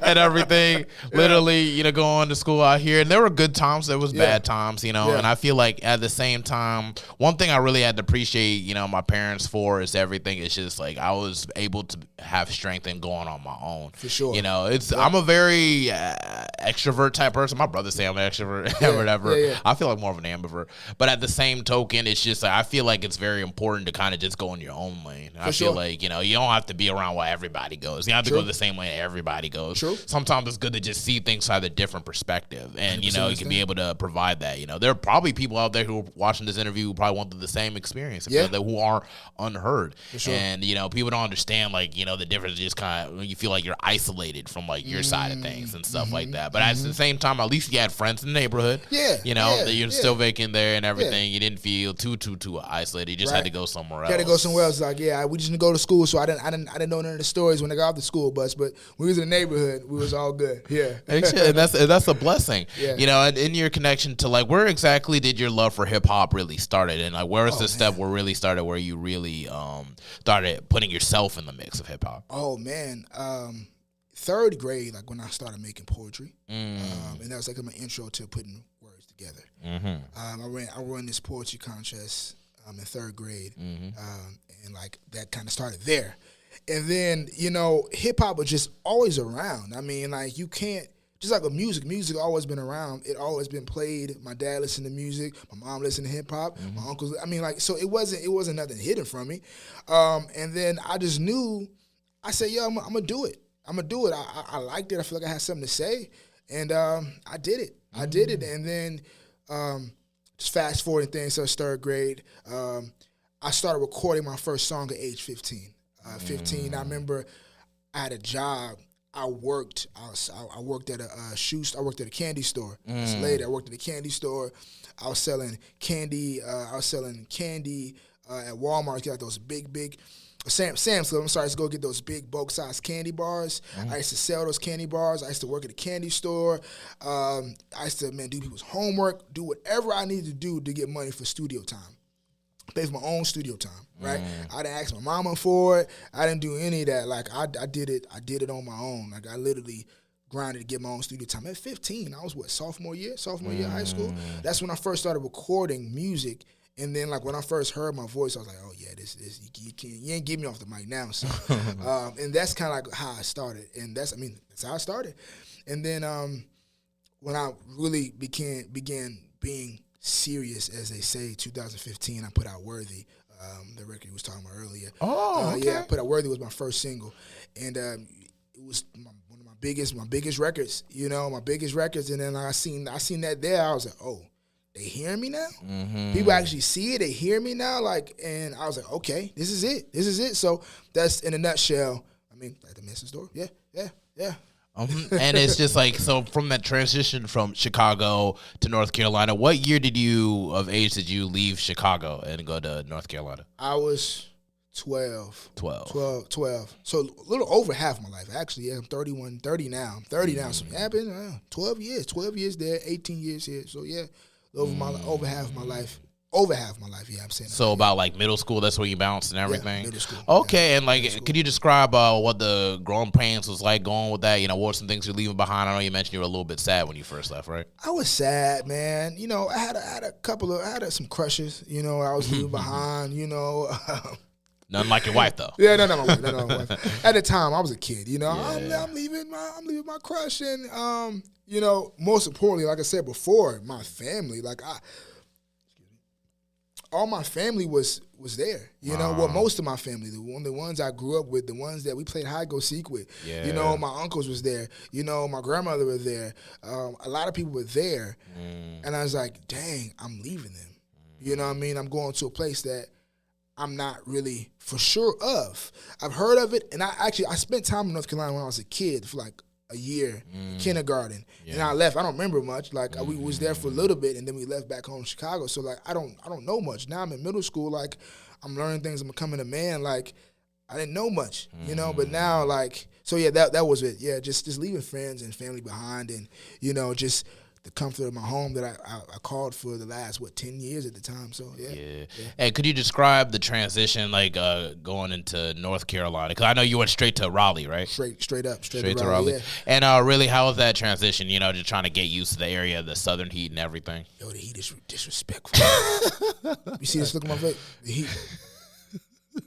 and everything. Literally, going to school out here, and there were good times, there was bad times, and I feel like at the same time, one thing I really had to appreciate, my parents for is everything. It's just like I was able to have strength in going on my own. For sure. I'm a very extrovert type person. My brothers say I'm an extrovert or whatever. Yeah. I feel like more of an ambivert. But at the same token, it's just like I feel like it's very important to kind of just go in your own lane. I feel like, you don't have to be around where everybody goes. You don't have to go the same way everybody goes. True. Sometimes it's good to just see things from a different perspective. And, you can be able to provide that. There are probably people out there who are watching this interview who probably want the same experience, who are unheard. Sure. And people don't understand the difference. Just kind of you feel like you're isolated from like your side of things and stuff like that. But at the same time, at least you had friends in the neighborhood. That you're still vacant there and everything. You didn't feel too isolated. You just had to go somewhere else. You had to go somewhere else. Like, we just didn't go to school, so I didn't know none of the stories when I got off the school bus. But when we was in the neighborhood, we was all good. Yeah, and that's a blessing. And in your connection to like, where exactly did your love for hip hop really started, and like where was the step where really started where you really started putting yourself in the mix of hip hop? Oh man, 3rd grade, like when I started making poetry, and that was like my intro to putting words together. I ran this poetry contest in 3rd grade, and like that kind of started there. And then hip hop was just always around. I mean, like you can't. Just like music always been around. It always been played. My dad listened to music. My mom listened to hip hop. My uncles. I mean, like, so it wasn't nothing hidden from me. And then I just knew. I said, I'm gonna do it. I liked it. I feel like I had something to say, and I did it. And then just fast forwarding things. So 3rd grade, I started recording my first song at age 15. 15. I remember I had a job. I worked at a candy store. This lady, I worked at a candy store. I was selling candy. At Walmart. You got those big Sam's Club. I'm sorry, I used to go get those big bulk size candy bars. I used to sell those candy bars. I used to work at a candy store. I used to do people's homework, do whatever I needed to do to get money for studio time. Pay for my own studio time, right? I didn't ask my mama for it. I didn't do any of that. Like I did it on my own. Like I literally grinded to get my own studio time. At 15, I was sophomore year of high school. That's when I first started recording music. And then like when I first heard my voice, I was like, oh yeah, this you ain't get me off the mic now. So and that's kind of like how I started. And that's how I started. And then when I really began being serious, as they say, 2015, I put out Worthy, the record you was talking about earlier. Oh, okay. Yeah, I put out Worthy was my first single, and it was one of my biggest records. My biggest records, and then I seen that there. I was like, oh, they hearing me now. People actually see it, they hear me now. Like, and I was like, okay, this is it. So that's in a nutshell. I mean, like the message store. Yeah. And it's just like, so from that transition from Chicago to North Carolina, what year of age did you leave Chicago and go to North Carolina? I was 12. 12. So a little over half my life. Actually, yeah, I'm 30 now. I'm 30 now. So it happened 12 years there, 18 years here. So yeah, over half my life. Over half my life, yeah, I'm saying. So about like middle school, that's where you bounced and everything? Yeah, middle school. Okay, yeah, and like, could you describe what the growing pains was like going with that? You know, what were some things you're leaving behind? I know you mentioned you were a little bit sad when you first left, right? I was sad, man. You know, I had some crushes, you know, I was leaving behind, you know. Nothing like your wife, though. Yeah, no, my wife. At the time, I was a kid, you know. Yeah. I'm leaving my crush, and you know, most importantly, like I said before, my family, all my family was there, you know. Well, most of my family, the ones I grew up with, the ones that we played hide go seek with, you know. My uncles was there, you know. My grandmother was there. A lot of people were there, and I was like, dang, I'm leaving them. You know what I mean? I'm going to a place that I'm not really for sure of. I've heard of it, and I spent time in North Carolina when I was a kid for like a year, kindergarten, and I left. I don't remember much. Like we was there for a little bit, and then we left back home to Chicago. So like I don't know much. Now I'm in middle school. Like I'm learning things. I'm becoming a man. Like I didn't know much, you know. But now, like, so yeah, that was it. Yeah, just leaving friends and family behind, and you know, just the comfort of my home that I called for the last 10 years at the time. So yeah. Hey, could you describe the transition, like going into North Carolina? Because I know you went straight to Raleigh, right? Straight up to Raleigh. Yeah. And really, how was that transition? You know, just trying to get used to the area, the southern heat and everything. Yo, the heat is disrespectful. You see this look on my face? The heat,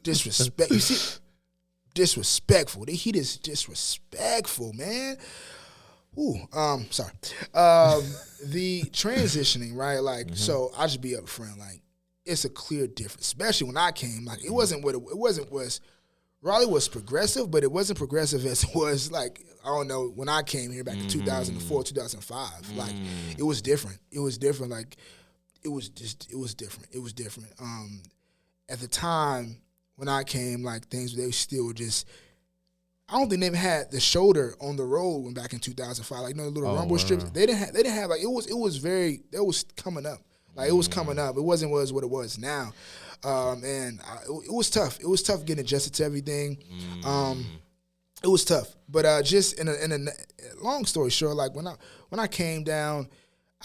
disrespect. You see, disrespectful. The heat is disrespectful, man. Sorry. The transitioning, right? Like, so I'll just be up front. Like, it's a clear difference, especially when I came. Like, it wasn't Raleigh was progressive, but it wasn't progressive as it was, like, I don't know, when I came here back in 2004, 2005. Like, it was different. It was different. Like, it was different. At the time when I came, like, they still just, I don't think they even had the shoulder on the road when back in 2005. Like, you know, the little rumble strips. They didn't have like, it was coming up. Like, it was coming up. It wasn't what it was now. And it was tough. It was tough getting adjusted to everything. It was tough. But just in a long story short, like when I came down,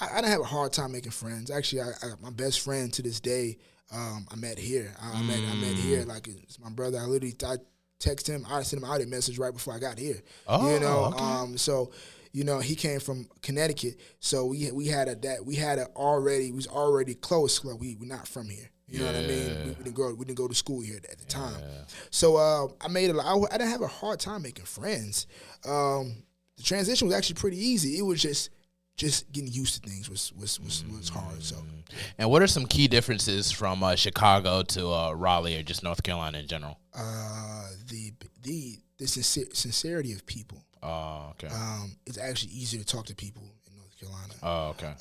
I didn't have a hard time making friends. Actually, I my best friend to this day, I met here. I met here. Like, it's my brother. I text him. I sent him out a message right before I got here. Oh, you know, okay. So, you know, he came from Connecticut, so we was already close. Like, we're not from here. You know what I mean? We didn't go to school here at the time. So I didn't have a hard time making friends. The transition was actually pretty easy. It was just getting used to things was hard. So. And what are some key differences from Chicago to Raleigh or just North Carolina in general? The sincerity of people. Oh, okay. It's actually easier to talk to people in North Carolina. Oh, okay.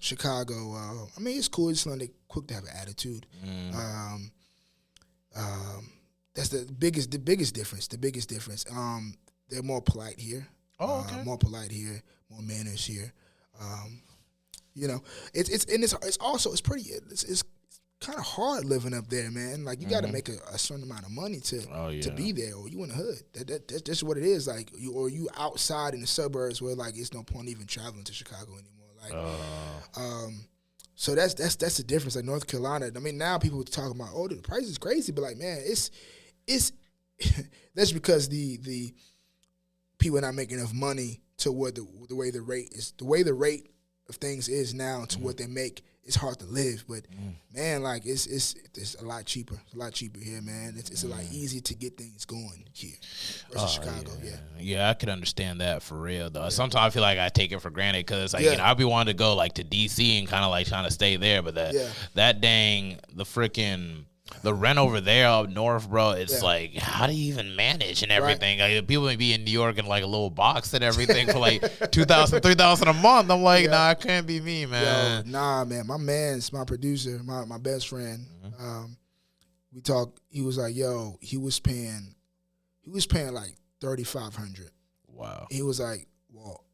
Chicago, I mean, it's cool. It's like they're quick to have an attitude. That's the biggest difference. They're more polite here. Oh, okay. More polite here. More manners here. You know, it's kind of hard living up there, man. Like, you got to make a certain amount of money to be there, or you in the hood. That's just what it is. Like, you outside in the suburbs where, like, it's no point even traveling to Chicago anymore. Like, so that's the difference. Like, North Carolina, I mean, now people are talking about, the price is crazy, but like, man, it's that's because the people are not making enough money to what the way the rate of things is now to what they make. It's hard to live, but man, like, it's a lot cheaper. It's a lot cheaper here, man. It's a lot easier to get things going here versus Chicago. Yeah, I could understand that for real though. Sometimes I feel like I take it for granted because, like, you know, I'd be wanting to go like to DC and kind of like trying to stay there, but the freaking The rent over there up north, bro, it's like, how do you even manage and everything? Right. Like, people may be in New York in like a little box and everything for like $2,000, $3,000 a month. I'm like, nah, it can't be me, man. Yo, nah, man. My producer, my best friend, we talked. He was like, yo, he was paying like $3,500. Wow. He was like, Walt.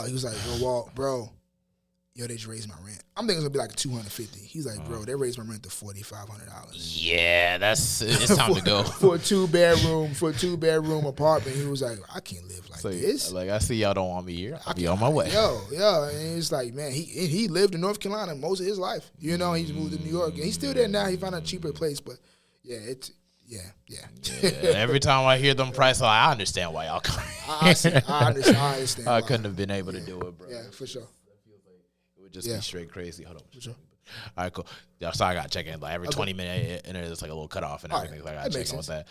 He was like, yo, Walt, bro. Yo, they just raised my rent. I'm thinking it's gonna be like $250. He's like, bro, they raised my rent to $4,500. Yeah, it's time to go for a two bedroom apartment. He was like, I can't live like this. Like, I see y'all don't want me here. I'll be on my way. And it's like, man, he lived in North Carolina most of his life. You know, he's moved to New York, and he's still there now. He found a cheaper place, but yeah. Every time I hear them prices, I understand why y'all come. I understand. I couldn't have been able to do it, bro. Yeah, for sure. Just be straight crazy. Hold on. Sure. All right, cool. Yeah, sorry, I got to check in. Like every 20 minutes, and there's like a little cutoff and everything. Right. So I got to check in with that.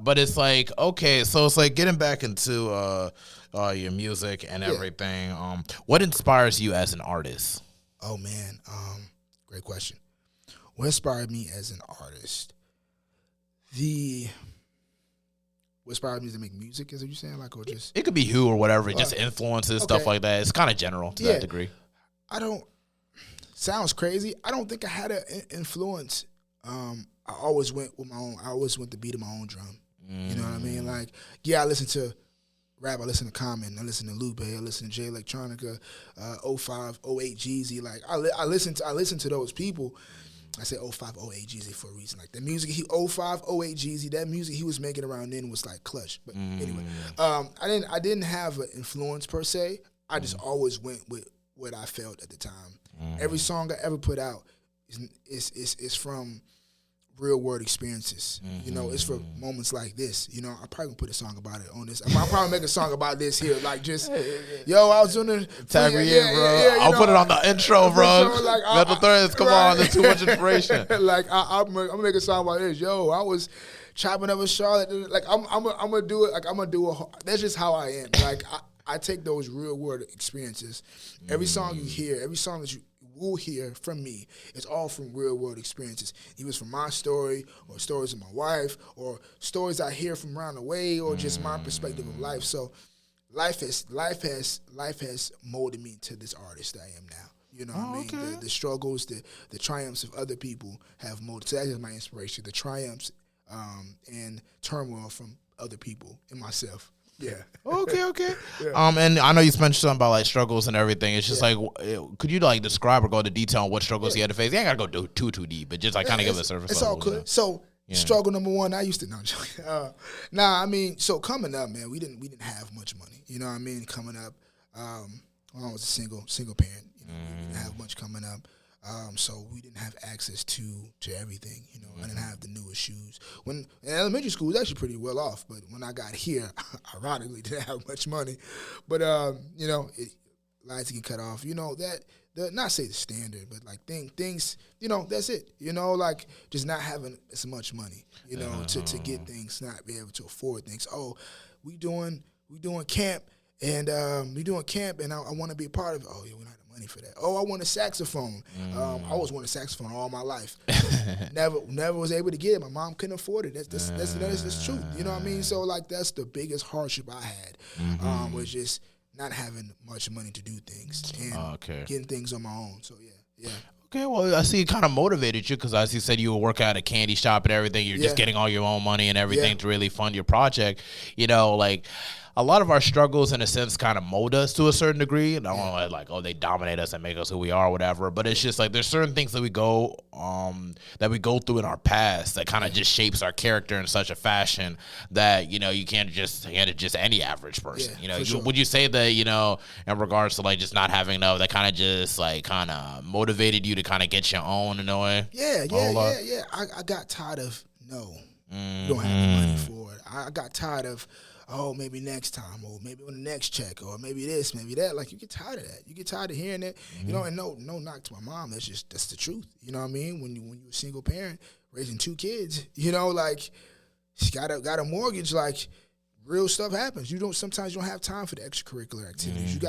But it's like, okay, so it's like getting back into your music and everything. What inspires you as an artist? Oh man, great question. What inspired me as an artist? What inspired me to make music? Is what you're saying? Like, or just it could be who or whatever. Just influences, stuff like that. It's kind of general to that degree. Sounds crazy. I don't think I had an influence. I always went with my own. I always went the beat of my own drum. You know what I mean? Like, I listen to rap. I listen to Common. I listen to Lupe. I listen to J Electronica, 05, 08 Jeezy. Like, I listen to those people. I say 05, 08 Jeezy for a reason. Like, the music 05, 08 Jeezy, that music he was making around then was like clutch. But anyway, I didn't have an influence per se. I just always went with what I felt at the time. Every song I ever put out is from real world experiences. You know, it's for moments like this. You know, I probably gonna put a song about it on this. I'll probably make a song about this here. Like, just, yo, I was doing the tag me in, bro. I'll put it on the intro, bro. Like, Metal Threads, come on, there's too much inspiration. Like, I'm gonna make a song about this. Yo, I was chopping up with Charlotte. Like, I'm gonna do it. Like, I'm gonna do a. That's just how I am. Like, I take those real world experiences. Every song you hear, every song that you will hear from me, it's all from real world experiences. It was from my story, or stories of my wife, or stories I hear from around the way, or just my perspective of life. So life has molded me to this artist that I am now. You know what I mean? Okay. The struggles, the triumphs of other people have molded. So that is my inspiration. The triumphs and turmoil from other people and myself. Yeah. Okay. Yeah. And I know you mentioned something about like struggles and everything. It's just like, could you like describe or go into detail on what struggles you had to face? You ain't gotta go too deep, but just like kind of give a surface. It's all good. You know? So struggle number one, I used to I mean, so coming up, man, we didn't have much money. You know what I mean? Coming up, I was a single parent. You know, we didn't have much coming up. So we didn't have access to everything, you know. I didn't have the newest shoes. When in elementary school, it was actually pretty well off. But when I got here, ironically, didn't have much money. But you know, lights get cut off. You know not say the standard, but like things. You know, that's it. You know, like just not having as much money. You know, to get things, not be able to afford things. Oh, we doing camp, and I want to be a part of it. Oh yeah, we're not. Money for that. Oh, I want a saxophone. I always wanted a saxophone all my life. Never was able to get it. My mom couldn't afford it. That's truth. You know what I mean? So like that's the biggest hardship I had. Was just not having much money to do things and getting things on my own. So yeah. Okay, well, I see it kind of motivated you because, as you said, you were working at a candy shop and everything. You're just getting all your own money and everything to really fund your project. You know, like a lot of our struggles, in a sense, kind of mold us to a certain degree. And I don't want to like, they dominate us and make us who we are or whatever. But it's just like there's certain things that we go through in our past that kind of just shapes our character in such a fashion that, you know, you can't just hand it just any average person. You know, would you say that, you know, in regards to like just not having enough, that kind of just like kind of motivated you to kind of get your own in a way? Yeah. I got tired of you don't have the money for it. I got tired of maybe next time, or maybe on the next check, or maybe this, maybe that. Like, you get tired of that. You get tired of hearing it. You know, and no knock to my mom. That's the truth. You know what I mean? When you're a single parent raising 2 kids, you know, like, she got a mortgage. Like, real stuff happens. Sometimes you don't have time for the extracurricular activities. You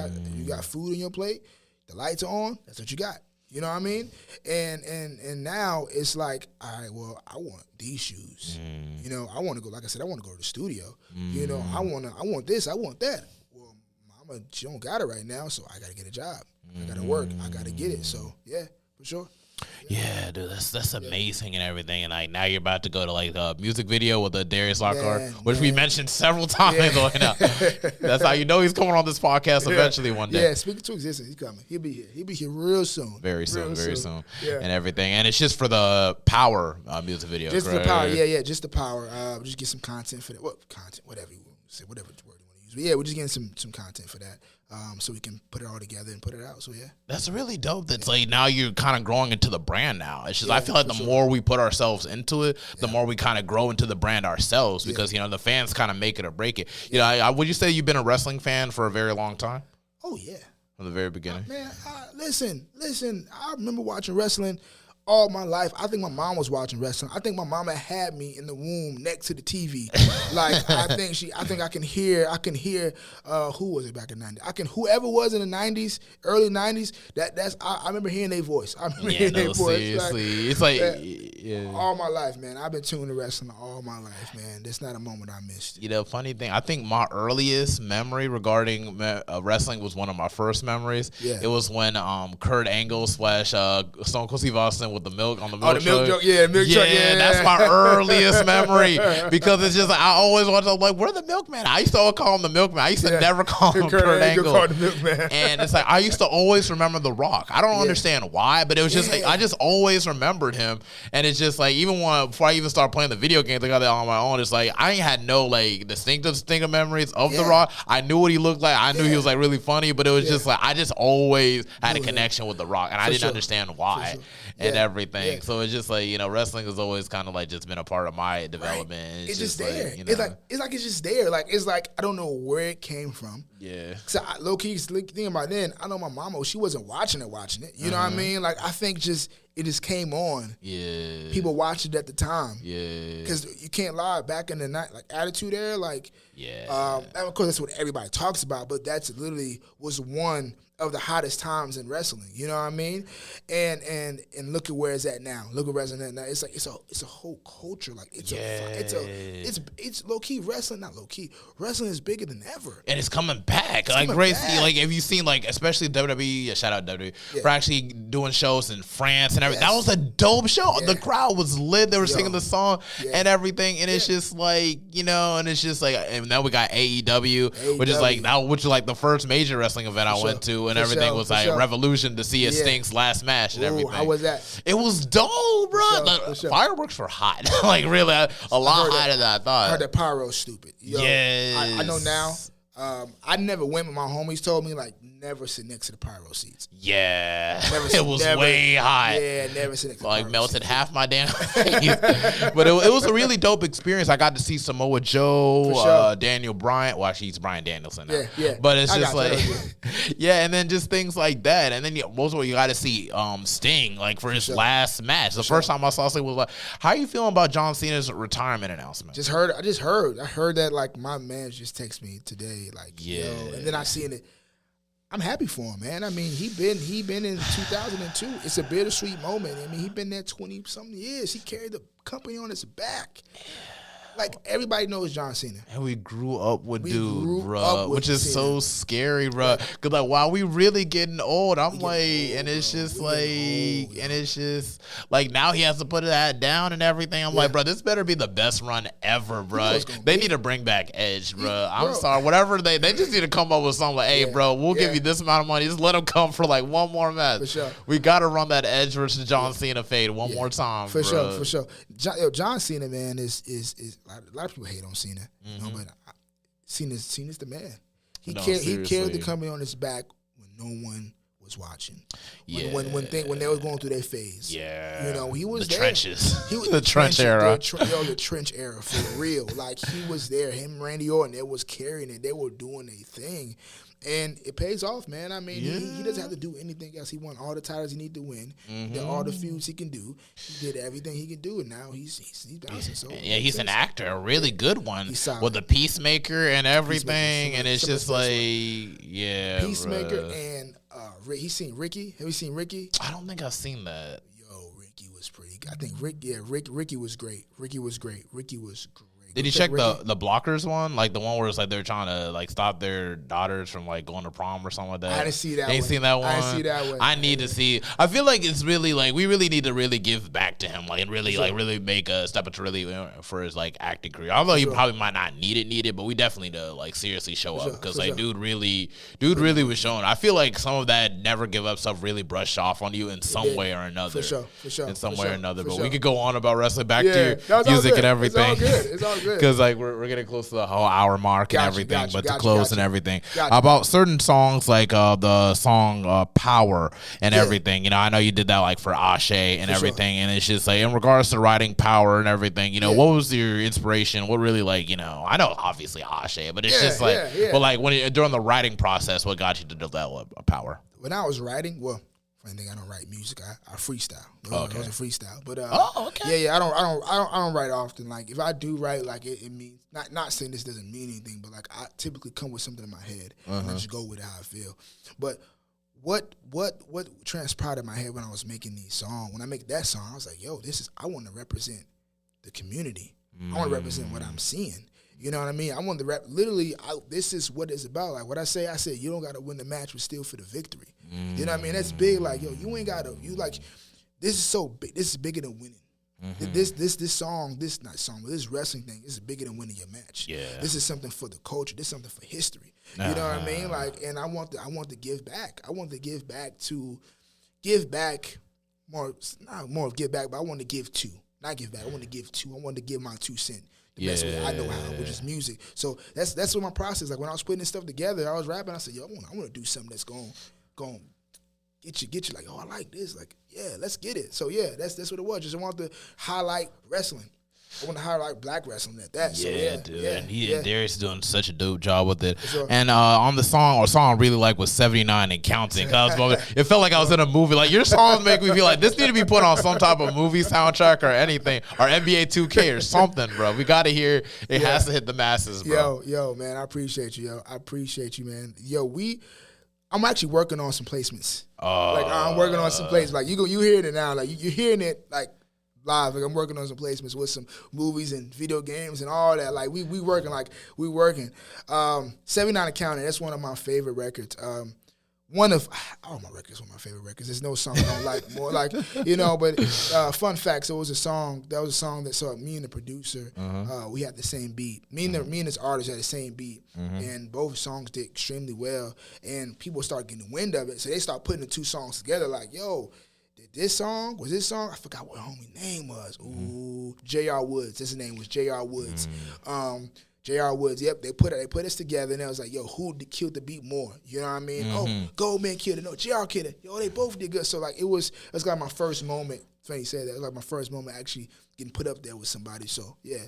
got food on your plate. The lights are on. That's what you got. You know what I mean? And now it's like, all right, well, I want these shoes. You know, I want to go, like I said, I want to go to the studio. You know, I want this, I want that. Well, mama, she don't got it right now, so I got to get a job. I got to work. I got to get it. So, yeah, for sure. Yeah, dude, that's amazing and everything. And like now you're about to go to like a music video with the Darius Lockhart, which we mentioned several times right now. That's how you know he's coming on this podcast eventually one day. Yeah, speaking to existence, he's coming. He'll be here. He'll be here real soon. Very soon. Yeah. And everything. And it's just for the Power music video. Just for the Power. Yeah, just the Power. Just get some content for that. What content? Whatever you want to say, whatever word you want to use. But yeah, we're just getting some content for that. So we can put it all together and put it out. So yeah, that's really dope. That's like now you're kind of growing into the brand now. It's just I feel like the more we put ourselves into it, the more we kind of grow into the brand ourselves because you know the fans kind of make it or break it. You know, would you say you've been a wrestling fan for a very long time? Oh yeah, from the very beginning. Man, listen. I remember watching wrestling all my life. I think my mom was watching wrestling. I think my mama had me in the womb next to the TV. Like I think I can hear who was it back in the 90s? Whoever was in the 90s, early 90s, I remember hearing their voice. I remember hearing their voice. Seriously. It's like all my life, man. I've been tuned to wrestling all my life, man. There's not a moment I missed. You know, funny thing, I think my earliest memory regarding wrestling was one of my first memories. Yeah. It was when Kurt Angle / Stone Cold Steve Austin with the milk on the milk truck. Milk truck. Yeah, that's my earliest memory because it's just I always watch. I'm like, where the milkman? I used to always call him the milkman. I used to never call him Kurt Angle. Call the milkman. And it's like I used to always remember The Rock. I don't understand why, but it was just like I just always remembered him. And it's just like even before I even started playing the video games, I got that on my own. It's like I ain't had no like distinctive memories of The Rock. I knew what he looked like. I knew he was like really funny, but it was just like I just always had a connection with The Rock, and I didn't understand why. And everything. Yeah. So it's just like, you know, wrestling has always kind of like just been a part of my development. Right. It's just there. Like, you know. It's just there. Like it's like I don't know where it came from. Yeah. So low key thinking about then, I know my mama, she wasn't watching it. You know what I mean? Like I think it just came on. Yeah. People watched it at the time. Yeah. Because you can't lie, back in the night, like Attitude Era, like and of course that's what everybody talks about, but that's literally was one of the hottest times in wrestling, you know what I mean? And look at where it's at now. Look at wrestling at now. It's like it's a whole culture. Like it's low key wrestling, not low key. Wrestling is bigger than ever, and it's coming back. Like crazy. Like have you seen like especially WWE? Shout out WWE for actually doing shows in France and everything. That was a dope show. The crowd was lit. They were singing the song and everything. And it's just like you know, and it's just like and now we got AEW, which is like the first major wrestling event I went to. And everything was like revolution to see a Stink's last match and everything. How was that? It was dope, bro. The fireworks were hot. Like really a lot hotter than I thought. I heard that pyro's stupid. Yo, I know now. I never went, but my homies told me like never sit next to the pyro seats. Yeah, it was way hot. Yeah, never sit next to the like pyro melted seats. half my damn face. But it was a really dope experience. I got to see Samoa Joe, Daniel Bryan. Well, actually, he's Bryan Danielson now. Yeah. But it's just like, and then just things like that. And then most of all, you got to see Sting like for his last match. The first time I saw Sting was like, how are you feeling about John Cena's retirement announcement? I heard that like my man just texted me today. Like, yo, and then I seen it. I'm happy for him, man. I mean, he been in 2002. It's a bittersweet moment. I mean, he been there 20-something years. He carried the company on his back. Like, everybody knows John Cena. And we grew up with dude, bro, which is so scary, bro. Because, like, while we really getting old, I'm like, and it's just like, and it's just, like, now he has to put that down and everything. I'm like, bro, this better be the best run ever, bro. They need to bring back Edge, bro. I'm sorry. Whatever they just need to come up with something like, hey, bro, we'll give you this amount of money. Just let him come for, like, one more match. For sure. We got to run that Edge versus John Cena fade one more time, for sure. John Cena, man, is a lot of people hate on Cena, you know, but Cena's the man. He carried the company on his back when no one was watching. When they was going through their phase. Yeah. You know, he was the there. Trenches. He was the trench era. The trench era for real. Like he was there. Him, Randy Orton, they was carrying it. They were doing their thing. And it pays off, man. I mean, he doesn't have to do anything else. He won all the titles he need to win. All the feuds he can do. He did everything he can do, and now he's bouncing. So he's an actor, a really good one, with the Peacemaker and everything. And it's just like, Peacemaker and he's seen Ricky. Have you seen Ricky? I don't think I've seen that. Yo, Ricky was pretty good. I think Ricky was great. Ricky was great. Did you check the Blockers one? Like the one where it's like they're trying to like stop their daughters from like going to prom or something like that? I didn't see that. Ain't seen that one. I didn't see that one. I need to see. I feel like it's really like we really need to really give back to him, like and really like really make a step up to really for his like acting career. Although you probably might not need it, but we definitely need to like seriously show up because like dude really was showing. I feel like some of that never give up stuff really brushed off on you in some way or another. For sure. In some way or another. But we could go on about wrestling back to your music and everything. It's all good. Because like we're getting close to the whole hour mark and everything, but to close and everything. About certain songs like the song Power and everything, you know, I know you did that like for Ase and everything, and it's just like in regards to writing Power and everything, you know, what was your inspiration? What really like, you know, I know obviously Ase, but it's just like, but like during the writing process, what got you to develop Power? When I was writing, funny thing, I don't write music. I freestyle. It was a freestyle. But I don't write often. Like if I do write, like it means not saying this doesn't mean anything, but like I typically come with something in my head and I just go with how I feel. But what transpired in my head when I was making these songs? When I make that song, I was like, yo, I want to represent the community. I want to represent what I'm seeing. You know what I mean? I want to rap. Literally, this is what it's about. Like what I said, you don't got to win the match, but still for the victory. You know what I mean? That's big. Like, yo, you ain't got to. You like, this is so big. This is bigger than winning. This wrestling thing, this is bigger than winning your match. Yeah. This is something for the culture. This is something for history. You know what I mean? Like, and I want to give back. I want to give back more, not more give back, but I want to give two. Not give back. I want to give two. I want to give my 2 cents. The best way I know how, which is music. So that's what my process. Like when I was putting this stuff together, I was rapping. I said, "Yo, I want to do something that's going get you like, oh, I like this. Like, yeah, let's get it." So yeah, that's what it was. Just I want to highlight wrestling. I want to highlight black wrestling at that. So, Dude. And Darius is doing such a dope job with it. Sure. And on the song I really like was 79 and Counting. It felt like I was in a movie. Like your songs make me feel like this need to be put on some type of movie soundtrack or anything, or NBA 2K or something, bro. We got to hear it. Has to hit the masses, bro. Yo, man, I appreciate you, yo. I appreciate you, man. Yo, I'm actually working on some placements. I'm working on some placements. Like you hearing it now. Like you're hearing it like live. Like I'm working on some placements with some movies and video games and all that. Like we working. 79 and Counting. That's one of my favorite records. One of all my records, one of my favorite records. There's no song I don't like more. Like but fun fact. So it was a song. That was a song that me and the producer. We had the same beat. Me and this artist had the same beat, and both songs did extremely well. And people started getting wind of it, so they start putting the 2 songs together. Like, yo, this song? I forgot what homie name was. Ooh, J.R. Woods. His name was J.R. Woods. J.R. Woods. Yep, they put us together, and I was like, yo, who killed the beat more? You know what I mean? Oh, Goldman killed it. No, J.R. killed it. Yo, they both did good. So like, it was like my first moment. Funny you say that. It was like my first moment actually getting put up there with somebody. So yeah,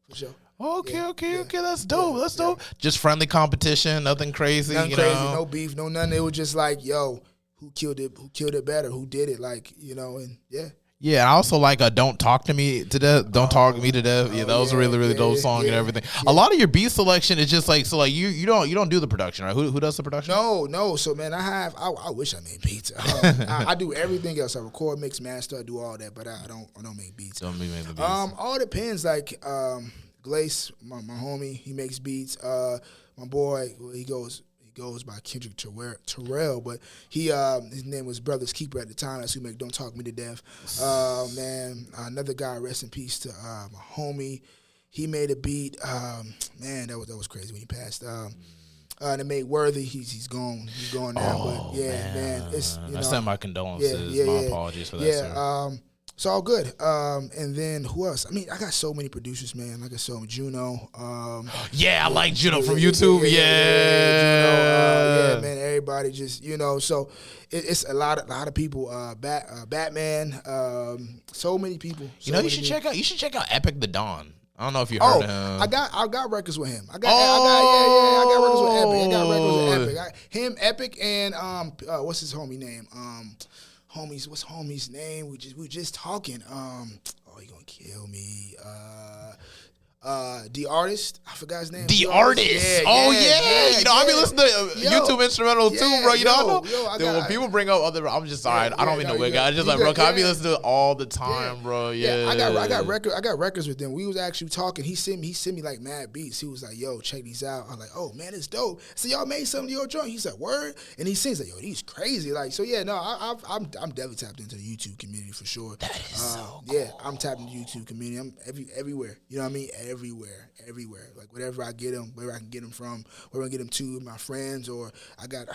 for sure. Okay. That's dope. That's dope. Just friendly competition. Nothing crazy. No beef. No nothing. It was just like, yo, who killed it better? Who did it? Like, and yeah. Yeah, and I also like Don't Talk to Me to Death. Don't Talk Me to Death. Yeah, that was a really, really dope song and everything. A lot of your beat selection is just like, so like you don't do the production, right? Who does the production? No. So man, I wish I made beats. I do everything else. I record, mix, master, I do all that, but I don't make beats. Don't make the beats. All depends. Like Glace, my homie, he makes beats. My boy, he goes by Kendrick Terrell, but his name was Brother's Keeper at the time. That's who make Don't Talk Me to Death. Man, another guy, rest in peace to my homie. He made a beat. Man, that was crazy when he passed. And it made Worthy. He's gone. He's gone now. But yeah, man, it's I send my condolences. My apologies for that, sir. It's all good. And then who else? I mean, I got so many producers, man. Like I said, Juno. I like Juno from YouTube. Juno. Man. Everybody just So it's a lot of people. Batman. So many people. You should check out Epic the Dawn. I don't know if you heard him. I got records with him. I got records with Epic. Him, Epic, and what's his homie name? What's homie's name? We just talking. You gonna kill me? The artist, I forgot his name. The artist. Yeah. You know, I be listening to YouTube instrumental too, bro. You know, when people bring up other, I'm just sorry. I don't mean to wig. I just like, bro, I be listening to it all the time, bro. Yeah. I got records with them. We was actually talking. He sent me like mad beats. He was like, yo, check these out. I was like, oh man, it's dope. So y'all made some of your joint. He's like, word, and he sings like, yo, he's crazy. Like, so yeah, no, I'm definitely tapped into the YouTube community for sure. That is so cool. Yeah, I'm tapped into the YouTube community. I'm everywhere. You know what I mean? Everywhere. Like whatever I get them, wherever I can get them from, wherever I get them to, my friends, or I got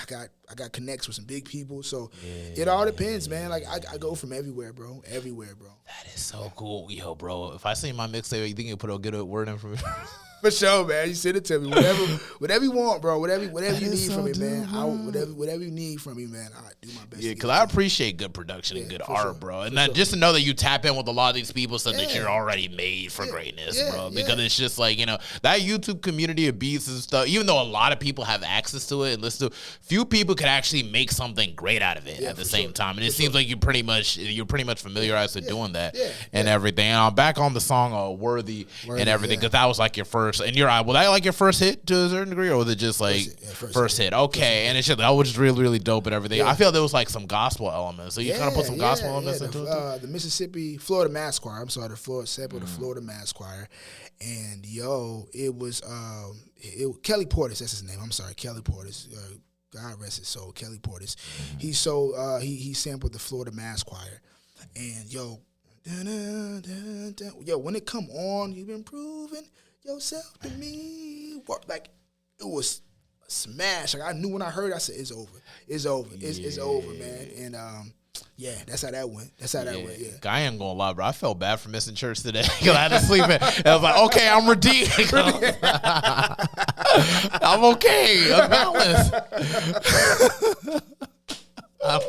connects with some big people. So it all depends, man. Like I go from everywhere, bro. Everywhere, bro. That is so cool, yo, bro. If I see my mixtape, you think you put a good word in for me? For sure, man. You send it to me. Whatever you want, bro. Whatever you need from me, man. Whatever you need from me, man. I do my best. Yeah, because I appreciate good production and good art, bro. And then just to know that you tap in with a lot of these people so that you're already made for greatness, bro. Because it's just like, you know, that YouTube community of beats and stuff, even though a lot of people have access to it and listen to it, few people could actually make something great out of it at the same time. And it seems like you're pretty much familiarized with doing that and everything. And I'm back on the song Worthy and everything, because that was like your first. And was that like your first hit to a certain degree, or was it just like first hit? Okay, and it's just that was just really, really dope and everything. I feel there was like some gospel elements, so you kind of put some gospel elements into it. The Florida Mass Choir. I'm sorry, the Florida Mass Choir, and it was Kelly Portis. That's his name. I'm sorry, Kelly Portis. God rest his soul, Kelly Portis. He sampled the Florida Mass Choir, and when it come on, you've been proving yourself to me. Like, it was a smash. Like, I knew when I heard it, I said, it's over. It's over. It's over, man. And that's how that went. I ain't gonna lie, bro. I felt bad for missing church today because I had to sleep in. And I was like, okay, I'm redeemed. I'm okay. I'm balanced. I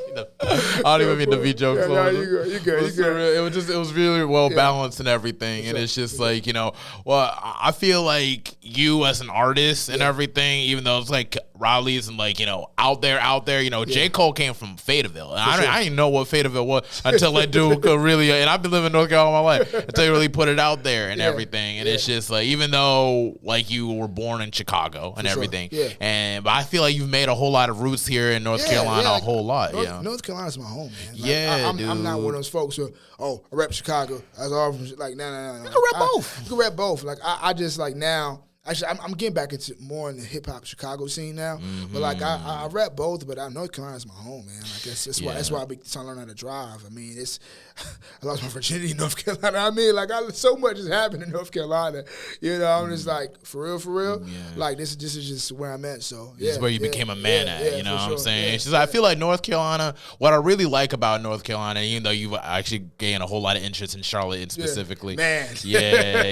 don't even mean to be jokes. You good. It was really well balanced and everything, and it's just like, you know. Well, I feel like you as an artist and everything, even though it's like Raleigh's and like, you know, out there. You know, J. Cole came from Fayetteville, and I didn't know what Fayetteville was until that dude could really. And I've been living in North Carolina all my life until he really put it out there and everything. And it's just like, even though like you were born in Chicago and everything, but I feel like you've made a whole lot of roots here in North Carolina, a whole lot. North Carolina's my home, man. Like, I'm not one of those folks who, I rep Chicago. That's all. Like, no. You can rep both. You can rep both. Like, I just like now. Actually, I'm getting back into more in the hip hop Chicago scene now. Mm-hmm. But like I rep both, but North Carolina's my home, man. Like that's why I be trying to learn how to drive. I mean, I lost my virginity in North Carolina. I mean, like so much has happened in North Carolina. You know, I'm just like for real. Yeah. Like this is just where I'm at. So this is where you became a man at. You know what I'm saying? It's just, I feel like North Carolina. What I really like about North Carolina, even though you've actually gained a whole lot of interest in Charlotte specifically, man. You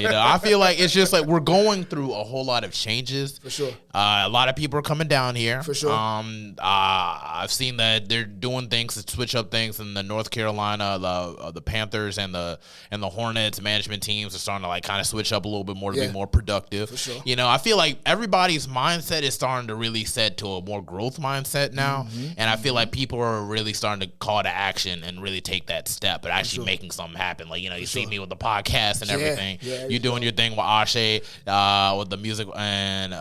know, I feel like it's just like we're going through a whole lot of changes. For sure. A lot of people are coming down here. For sure. I've seen that they're doing things to switch up things in the North Carolina. The Panthers and the Hornets management teams are starting to like kind of switch up a little bit more to be more productive. For sure. You know, I feel like everybody's mindset is starting to really set to a more growth mindset now, and I feel like people are really starting to call to action and really take that step, but actually making something happen. Like, you know, you see me with the podcast and everything. You doing your thing with Ase, with the music and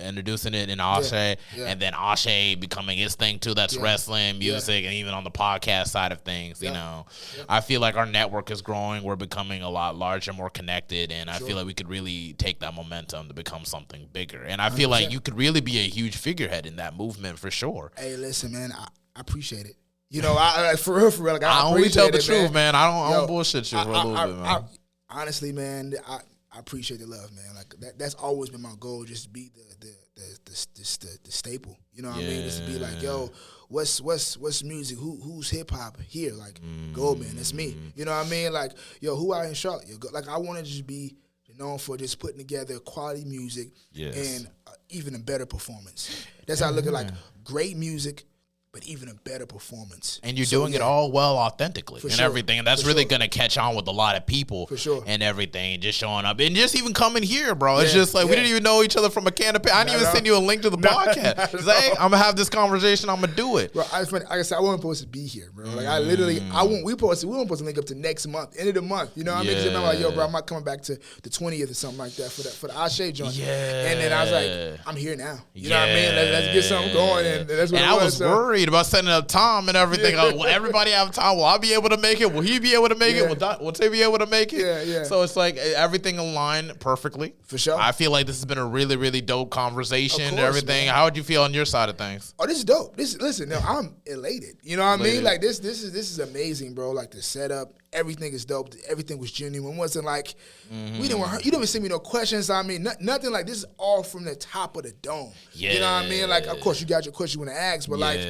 introducing it in Ase, and then Ase becoming his thing too. That's wrestling, music, and even on the podcast side of things. You know, I feel like our network is growing. We're becoming a lot larger, more connected, and I feel like we could really take that momentum to become something bigger. And I feel like you could really be a huge figurehead in that movement for sure. Hey, listen, man, I appreciate it. You know, I for real, like, I only tell the truth, man. I don't bullshit you for a little bit, man. Honestly, man, I appreciate the love, man. Like that's always been my goal, just to be the staple. You know what I mean? Just to be like, yo, what's music? Who's hip hop here? Like GO79MAN, that's me. You know what I mean? Like, yo, who out in Charlotte? Like, I want to just be known for just putting together quality music and even a better performance. That's how I look at, like, great music, but even a better performance. And you're doing it all well, authentically, and everything. And that's really going to catch on with a lot of people and everything, just showing up. And just even coming here, bro. It's just like we didn't even know each other from a can of paint. I didn't even send you a link to the podcast. It's like, hey, I'm going to have this conversation. I'm going to do it. Bro, like I said, I wasn't supposed to be here, bro. Like, I literally, we weren't supposed to link up to next month, end of the month. You know what I mean? Because I'm like, yo, bro, I'm not coming back to the 20th or something like that for the Ase joint. Yeah. And then I was like, I'm here now. You know what I mean? Let's get something going. And that's what I was worried about setting up time and everything. Will everybody have time? Will I be able to make it? Will he be able to make it? Will Tay be able to make it? Yeah. So it's like everything aligned perfectly. For sure. I feel like this has been a really, really dope conversation and everything. Man. How would you feel on your side of things? Oh, this is dope. Listen, I'm elated. You know what I mean? Like this is amazing, bro. Like the setup, everything is dope. Everything was genuine. It wasn't like we didn't want. You didn't send me no questions. I mean, nothing like this is all from the top of the dome. Yeah. You know what I mean? Like, of course, you got your question you want to ask, but like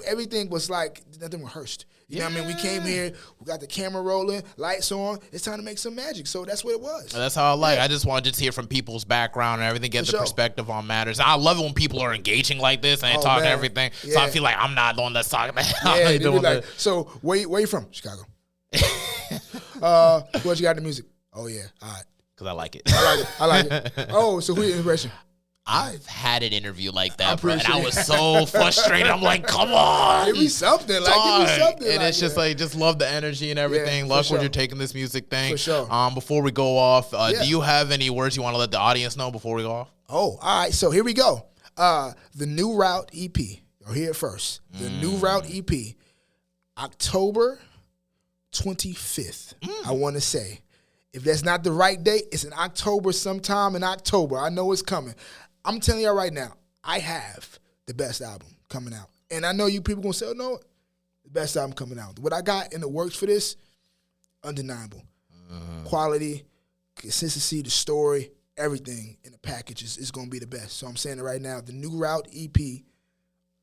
everything was like nothing rehearsed. You know what I mean? We came here, we got the camera rolling, lights on. It's time to make some magic. So that's what it was. That's how I like. I just want to hear from people's background and everything, get the perspective on matters. I love it when people are engaging like this and they talk to everything. So I feel like I'm not the one that's talking. Yeah, doing like, so where you from? Chicago. What you got in the music? Oh yeah, all right. Because I like it. I like it. Oh, so who your inspiration? I've had an interview like that, bro, and I was so frustrated. I'm like, come on. Give me something. Like, give me something. And it's just like, just love the energy and everything. Love where you're taking this music thing. For sure. Before we go off, do you have any words you want to let the audience know before we go off? Oh, all right. So here we go. The New Route EP. You'll hear it first. The New Route EP, October 25th, I want to say. If that's not the right date, it's in October, sometime in October. I know it's coming. I'm telling y'all right now, I have the best album coming out. And I know you people going to say, oh, no, the best album coming out. What I got in the works for this, undeniable. Quality, consistency, the story, everything in the package is going to be the best. So I'm saying it right now. The New Route EP,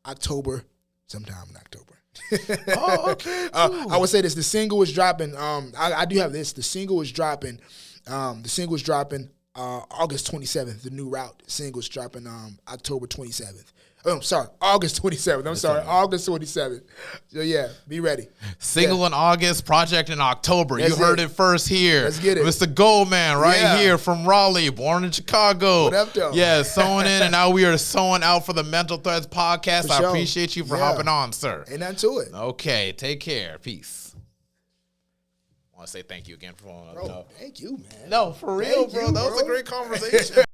October, sometime in October. Oh, okay. Cool. I would say this. The single is dropping. I do have this. The single is dropping. August 27th. The New Route single is dropping October 27th. Oh, sorry, August 27th. I'm sorry, August 27th. So yeah, be ready. Single in August, project in October. You heard it first here. Let's get it. Mr. GO79MAN right here from Raleigh, born in Chicago. What up, though? Yeah, sewing in, and now we are sewing out for the Mental Threads podcast. I appreciate you for hopping on, sir. Ain't nothing to it. Okay, take care. Peace. I want to say thank you again for following up. Bro, thank you, man. No, for real, bro. That was a great conversation.